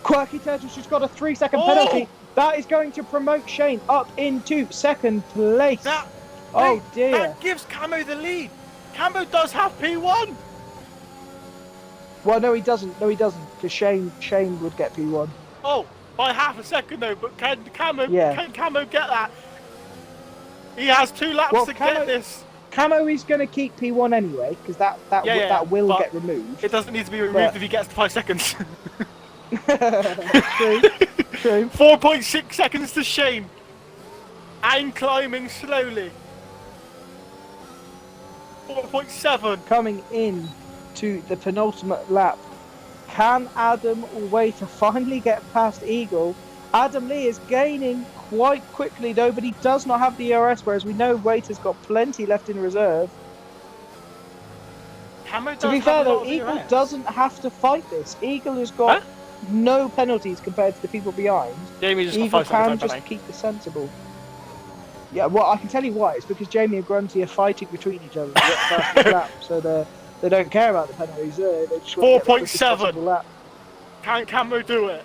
Quirky Turtle's just got a 3-second penalty. That is going to promote Shane up into 2nd place. Oh dear. That gives Camo the lead. Camo does have P1. Well, no, he doesn't. No, he doesn't. Because Shane would get P1. Oh, by half a second though. But can Camo get that? He has 2 laps to get this. Camo is going to keep P1 anyway, because that will get removed. It doesn't need to be removed if he gets to 5 seconds. True. 4.6 seconds to Shane. And climbing slowly. 4.7. Coming in to the penultimate lap. Can Adam or Waiter finally get past Eagle? Adam Lee is gaining quite quickly though, but he does not have the ERS, whereas we know Waiter's got plenty left in reserve. To be fair though, Eagle doesn't have to fight this. Eagle has got no penalties compared to the people behind. Jamie just Eagle can just keep the sensible. Yeah, well, I can tell you why. It's because Jamie and Grunty are fighting between each other to get past the lap, so they don't care about the penalties. They just 4.7. Can Camo do it,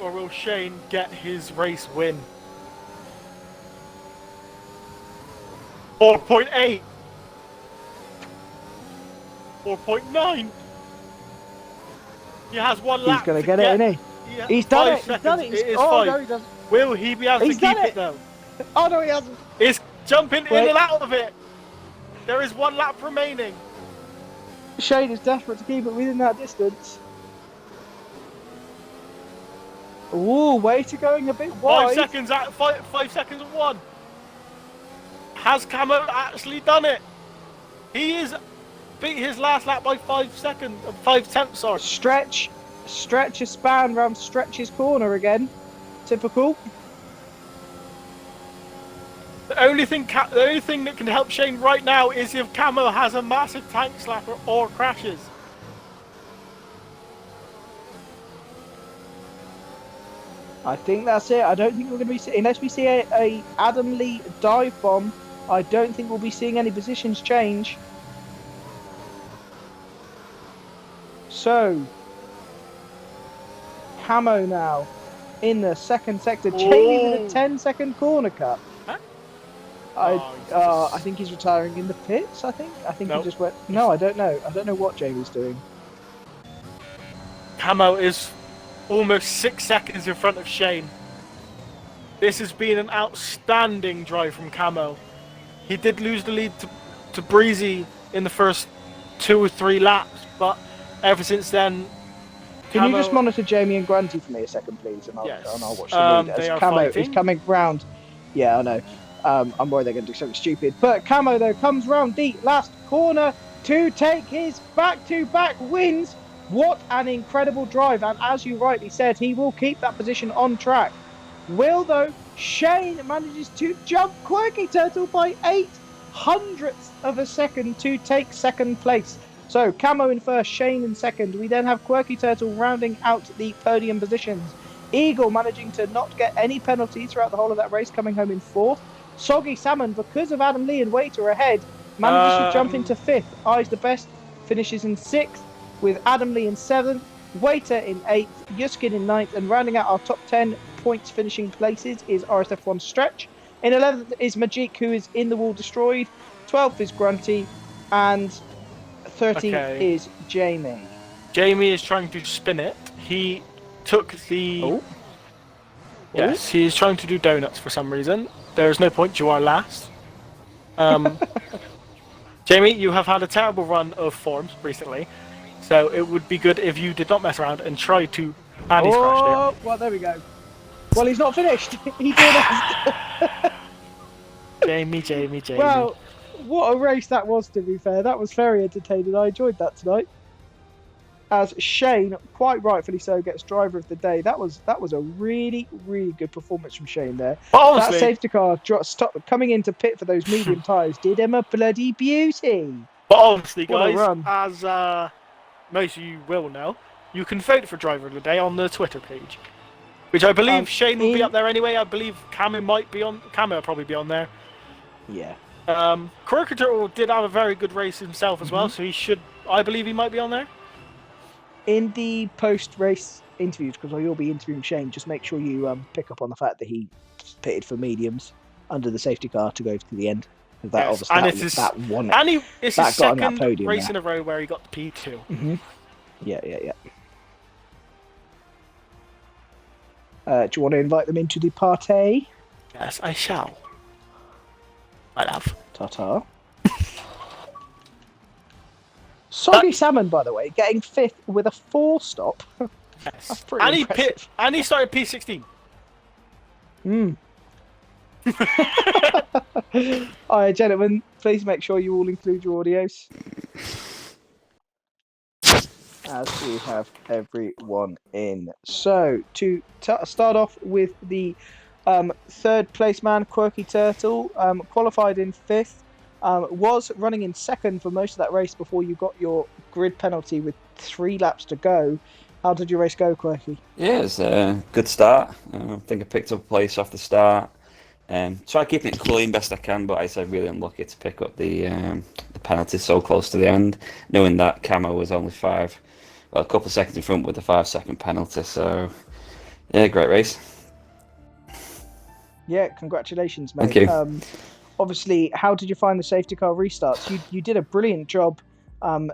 or will Shane get his race win? 4.8. 4.9. He has 1 lap. He's going to get it, isn't he? He's done it. He's done it. Oh, no, he doesn't. Will he be able to keep it though? Oh no, he hasn't. He's jumping in and out of it. There is 1 lap remaining. Shane is desperate to keep it within that distance. Ooh, Waiter going a bit wide. 5 seconds at 5 seconds at 1. Has Camo actually done it? He is beat his last lap by 5 seconds, 5/10. Sorry. Stretch a span round Stretch's corner again. Typical. The only thing that can help Shane right now is if Camo has a massive tank slapper or crashes. I think that's it. I don't think we're going to be unless we see a Adam Lee dive bomb. I don't think we'll be seeing any positions change. So, Camo now in the 2nd sector. Jamie with a 10-second corner cut. Huh? I think he's retiring in the pits. I think Nope. he just went. No, I don't know. I don't know what Jamie's doing. Camo is almost 6 seconds in front of Shane. This has been an outstanding drive from Camo. He did lose the lead to Breezy in the first 2 or 3 laps, but ever since then... Can you just monitor Jamie and Grunty for me a second, please? And I'll watch the lead. As Camo is coming round. Yeah, I know. I'm worried they're going to do something stupid. But Camo, though, comes round deep. Last corner to take his back-to-back wins. What an incredible drive. And as you rightly said, he will keep that position on track. Will, though, Shane manages to jump Quirky Turtle by 0.08 of a second to take 2nd place. So, Camo in 1st, Shane in 2nd. We then have Quirky Turtle rounding out the podium positions. Eagle managing to not get any penalties throughout the whole of that race, coming home in 4th. Soggy Salmon, because of Adam Lee and Waiter ahead, manages to jump into 5th. Eyes the Best finishes in 6th, with Adam Lee in 7th, Waiter in 8th, Yuskin in 9th, and rounding out our top 10 points finishing places is RSF1 Stretch. In 11th is Majik, who is in the wall destroyed. 12th is Grunty, and 13th is Jamie. Jamie is trying to spin it. He took the... Yes, he's trying to do donuts for some reason. There is no point, you are last. Jamie, you have had a terrible run of forms recently, so it would be good if you did not mess around and try to. And he's crashed it. Well, there we go. Well, he's not finished. He did it. Jamie. Well, what a race that was, to be fair. That was very entertaining. I enjoyed that tonight. As Shane, quite rightfully so, gets driver of the day. That was a really, really good performance from Shane there. That safety car coming into pit for those medium tyres did him a bloody beauty. But obviously, guys, as most of you will know, you can vote for driver of the day on the Twitter page, which I believe Shane will be up there anyway. I believe Camo will probably be on there. Yeah. Quirkator did have a very good race himself as well, so I believe he might be on there. In the post-race interviews, because I will be interviewing Shane, just make sure you pick up on the fact that he pitted for mediums under the safety car to go to the end. That yes, obviously it's his second race in a row where he got the P2. Mm-hmm. Yeah. Do you want to invite them into the party? Yes, I shall. I have. Ta-ta. Soggy Salmon, by the way, getting 5th with a 4-stop. Yes. That's pretty impressive. And he started P16. Alright, gentlemen, please make sure you all include your audios. As we have everyone in. So, to start off with the third place man, Quirky Turtle, qualified in 5th. Was running in 2nd for most of that race before you got your grid penalty with 3 laps to go. How did your race go, Quirky? Yeah, it was a good start. I think I picked up a place off the start. Try keeping it clean best I can, but I was really unlucky to pick up the penalty so close to the end, knowing that Camo was only a couple of seconds in front with the 5-second penalty. So, yeah, great race. Yeah, congratulations, mate. Thank you. Obviously, how did you find the safety car restarts? You did a brilliant job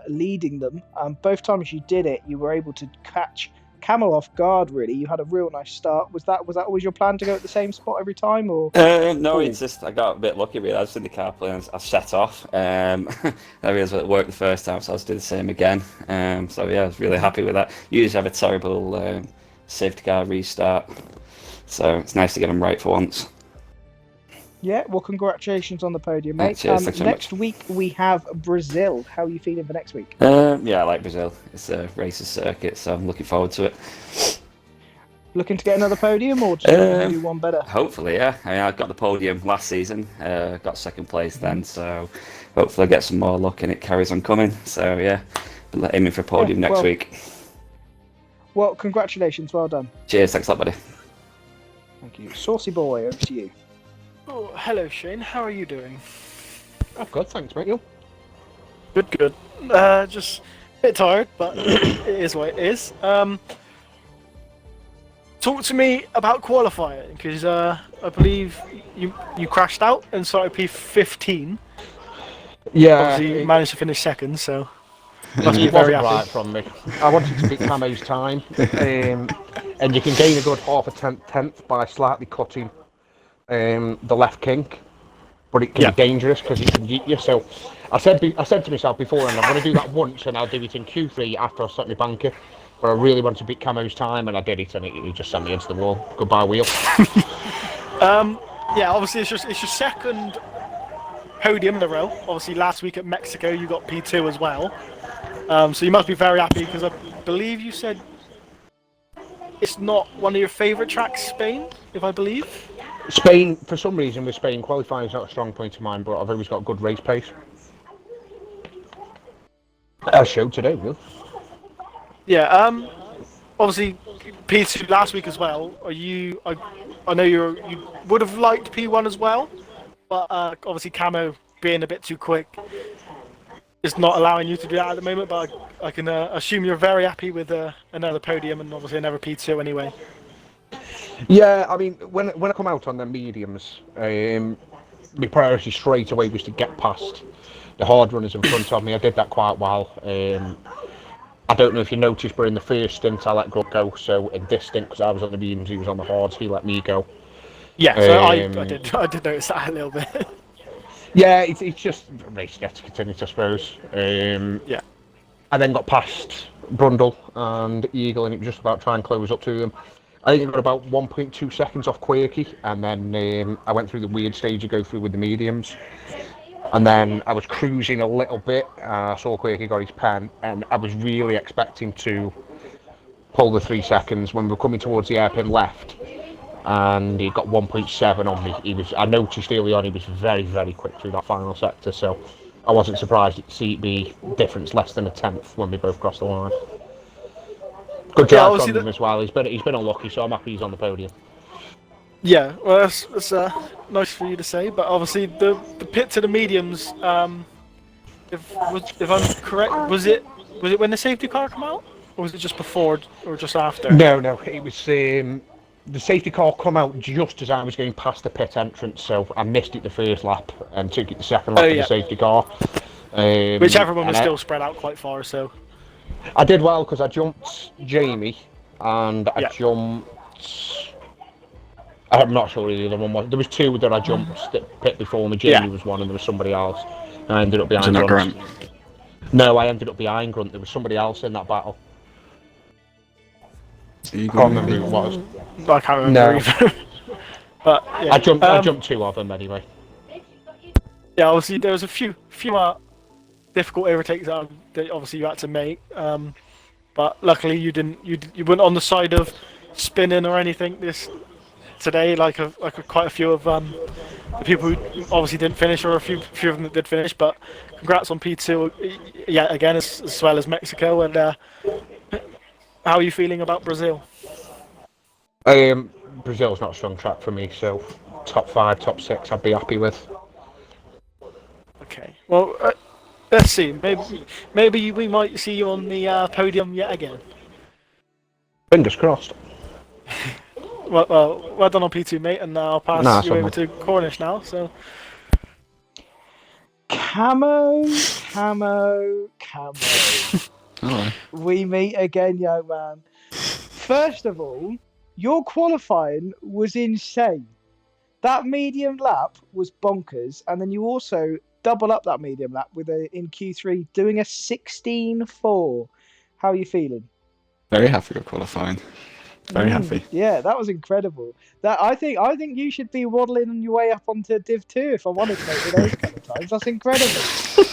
leading them. Both times you did it, you were able to catch Camo off guard, really. You had a real nice start. Was that always your plan to go at the same spot every time? Or no, it's just I got a bit lucky, really. I was in the car plane, I set off. I realised it worked the first time, so I was doing the same again. So, yeah, I was really happy with that. You usually have a terrible safety car restart, so it's nice to get them right for once. Yeah, well, congratulations on the podium, mate. Cheers, next week we have Brazil. How are you feeling for next week? Yeah, I like Brazil. It's a races circuit, so I'm looking forward to it. Looking to get another podium, or just do one better? Hopefully, yeah. I got the podium last season, got 2nd place then, so hopefully I get some more luck and it carries on coming. So, yeah, aiming for a podium next week. Well, congratulations. Well done. Cheers. Thanks a lot, buddy. Thank you. Saucy boy, over to you. Oh, hello, Shane. How are you doing? I'm good, thanks, mate. You? Good. Just a bit tired, but it is what it is. Talk to me about qualifying, because I believe you crashed out and started P15. Yeah. Obviously, you managed to finish 2nd, so must it be very wasn't happy. right from me. I wanted to beat Camo's time, and you can gain a good half a tenth by slightly cutting the left kink, but it can be dangerous because it can yeet you. So I said to myself before, and I'm going to do that once, and I'll do it in Q3 after I set my banker. But I really want to beat Camo's time, and I did it, and it just sent me into the wall. Goodbye, wheel. Yeah, obviously it's your 2nd podium in a row. Obviously last week at Mexico you got P2 as well. So you must be very happy, because I believe you said it's not one of your favourite tracks, Spain, if I believe. Spain, for some reason, with Spain, qualifying is not a strong point of mine, but I've always got good race pace. As showed today, really. Yeah, obviously P2 last week as well. I know you would have liked P1 as well, but obviously Camo being a bit too quick is not allowing you to do that at the moment. But I can assume you're very happy with another podium and obviously another P2 anyway. Yeah, I mean, when I come out on the mediums, my priority straight away was to get past the hard runners in front of me. I did that quite well. I don't know if you noticed, but in the first stint I let go. So in this stint, because I was on the mediums, he was on the hards, he let me go. Yeah, so I did notice that a little bit. Yeah, it's just racing etiquette, I suppose. Yeah. I then got past Brundle and Eagle, and it was just about trying to close up to them. I think I got about 1.2 seconds off Quirky, and then I went through the weird stage you go through with the mediums. And then I was cruising a little bit. I saw Quirky got his pen, and I was really expecting to pull the 3 seconds when we were coming towards the hairpin left. And he got 1.7 on me. I noticed early on he was very, very quick through that final sector, so I wasn't surprised to see it be difference less than a tenth when we both crossed the line. Good drive from him as well. He's been unlucky, so I'm happy he's on the podium. Yeah, well, that's nice for you to say, but obviously the pit to the mediums, if I'm correct, was it when the safety car came out, or was it just before or just after? No, it was the safety car come out just as I was going past the pit entrance, so I missed it the first lap and took it the second lap of the safety car. Which everyone was still spread out quite far, so. I did well because I jumped Jamie and I jumped. I'm not sure who the other one was. There was two that I jumped that pit before me. Jamie was one, and there was somebody else. And I ended up behind Grunt. No, I ended up behind Grunt. There was somebody else in that battle. I can't remember who it was. I can't remember either. But yeah. I jumped two of them anyway. Yeah, obviously there was a few difficult overtakes that obviously you had to make. But luckily you didn't. You weren't on the side of spinning or anything today, like quite a few of the people who obviously didn't finish, or a few of them that did finish. But congrats on P2 yet again, as well as Mexico. And how are you feeling about Brazil? Brazil's not a strong track for me, so top 5, top 6, I'd be happy with. Okay, well, let's see. Maybe we might see you on the podium yet again. Fingers crossed. Well done on P2, mate, and I'll pass you over to Cornish now. So, Camo. Oh. We meet again, young man. First of all, your qualifying was insane. That medium lap was bonkers, and then you also double up that medium lap in Q3 doing a 16.4. How are you feeling? Very happy with qualifying. Very happy. Yeah, that was incredible. I think you should be waddling on your way up onto Div 2 if I wanted to make with those kind of times. That's incredible.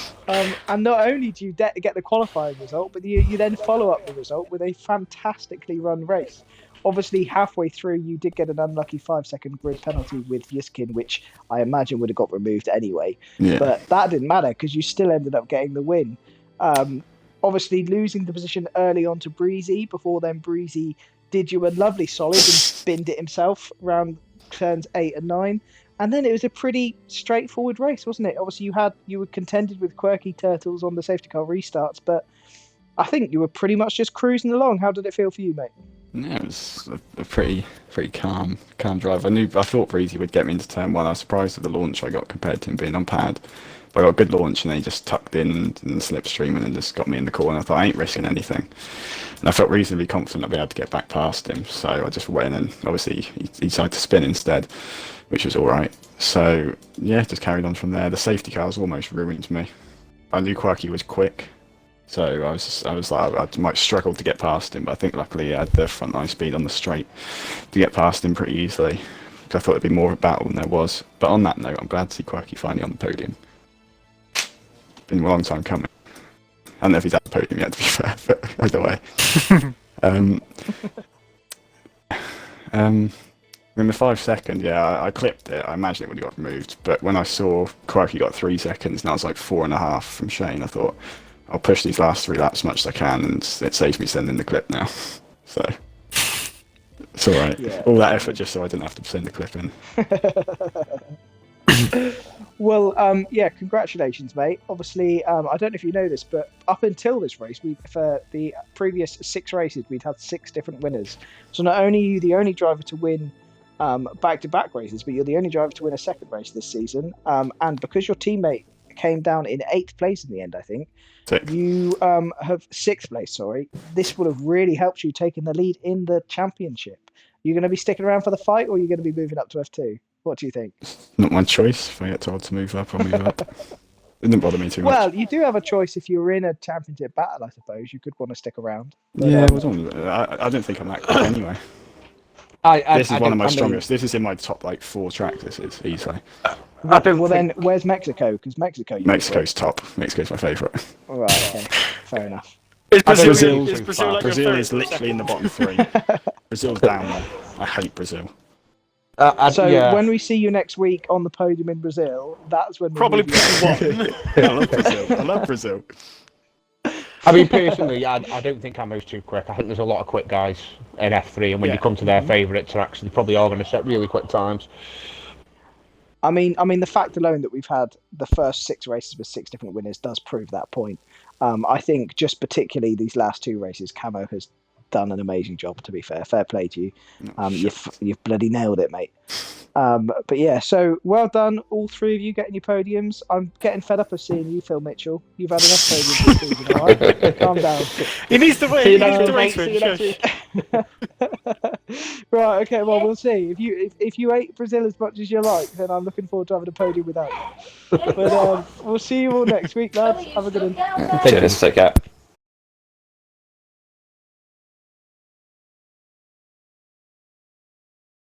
And not only do you get the qualifying result, but you then follow up the result with a fantastically run race. Obviously, halfway through, you did get an unlucky 5-second grid penalty with Yiskin, which I imagine would have got removed anyway. Yeah. But that didn't matter because you still ended up getting the win. Obviously, losing the position early on to Breezy. Before then, Breezy did you a lovely solid and spinned it himself around turns 8 and 9. And then it was a pretty straightforward race, wasn't it? Obviously, you were contended with Quirky Turtles on the safety car restarts, but I think you were pretty much just cruising along. How did it feel for you, mate? Yeah, it was a pretty calm drive. I thought Breezy would get me into turn 1. I was surprised with the launch I got compared to him being on pad. But I got a good launch, and then he just tucked in and slipstreaming and just got me in the corner. I thought, I ain't risking anything. And I felt reasonably confident I'd be able to get back past him. So I just went, and obviously he decided to spin instead, which was all right. So, yeah, just carried on from there. The safety cars almost ruined me. I knew Quirky was quick, so I was like, I might struggle to get past him, but I think luckily he had the front line speed on the straight to get past him pretty easily. Because I thought it'd be more of a battle than there was. But on that note, I'm glad to see Quirky finally on the podium. Been a long time coming. I don't know if he's at the podium yet, to be fair, but either way. In the 5 second, I clipped it. I imagined it would have got removed, but when I saw Quirky got 3 seconds, and I was like 4.5 from Shane, I thought, I'll push these last 3 laps as much as I can, and it saves me sending the clip now. So, it's alright. Yeah. All that effort just so I didn't have to send the clip in. Well, congratulations, mate. Obviously, I don't know if you know this, but up until this race, for the previous 6 races, we'd had 6 different winners. So not only are you the only driver to win back-to-back races, but you're the only driver to win a second race this season. And because your teammate came down in 8th place in the end, I think, you have 6th place, sorry. This would have really helped you taking the lead in the championship. You're going to be sticking around for the fight, or are you going to be moving up to F2? What do you think? Not my choice. If I get told to move up, I'll move up. It didn't bother me too Well, much. you do have a choice if you were in a championship battle, I suppose. You could want to stick around. But, Yeah, it was on. I don't think I'm that quick anyway. This is one of my strongest. This is in my top like 4 tracks. This is easily. Then where's Mexico? Because Mexico's top. Mexico's my favourite. All right, okay, fair enough. Is Brazil like Brazil is literally in the bottom 3. Brazil's down there. I hate Brazil. When we see you next week on the podium in Brazil, that's when probably P1. I love Brazil. I love Brazil. I mean, personally, I don't think Camo's too quick. I think there's a lot of quick guys in F3, and when you come to their favourite tracks, they probably are going to set really quick times. I mean, the fact alone that we've had the first 6 races with 6 different winners does prove that point. I think just particularly these last 2 races, Camo has done an amazing job. To be fair play to you. You've bloody nailed it, mate. But yeah, so well done, all 3 of you getting your podiums. I'm getting fed up of seeing you, Phil Mitchell. You've had enough podiums this season, all right? Calm down. He needs to win. See He you needs next to week, race mate. See you next week. Right, okay, well, we'll see. If you hate Brazil as much as you like, then I'm looking forward to having a podium without you. But we'll see you all next week, lads. Have a good one. Cheers, take care.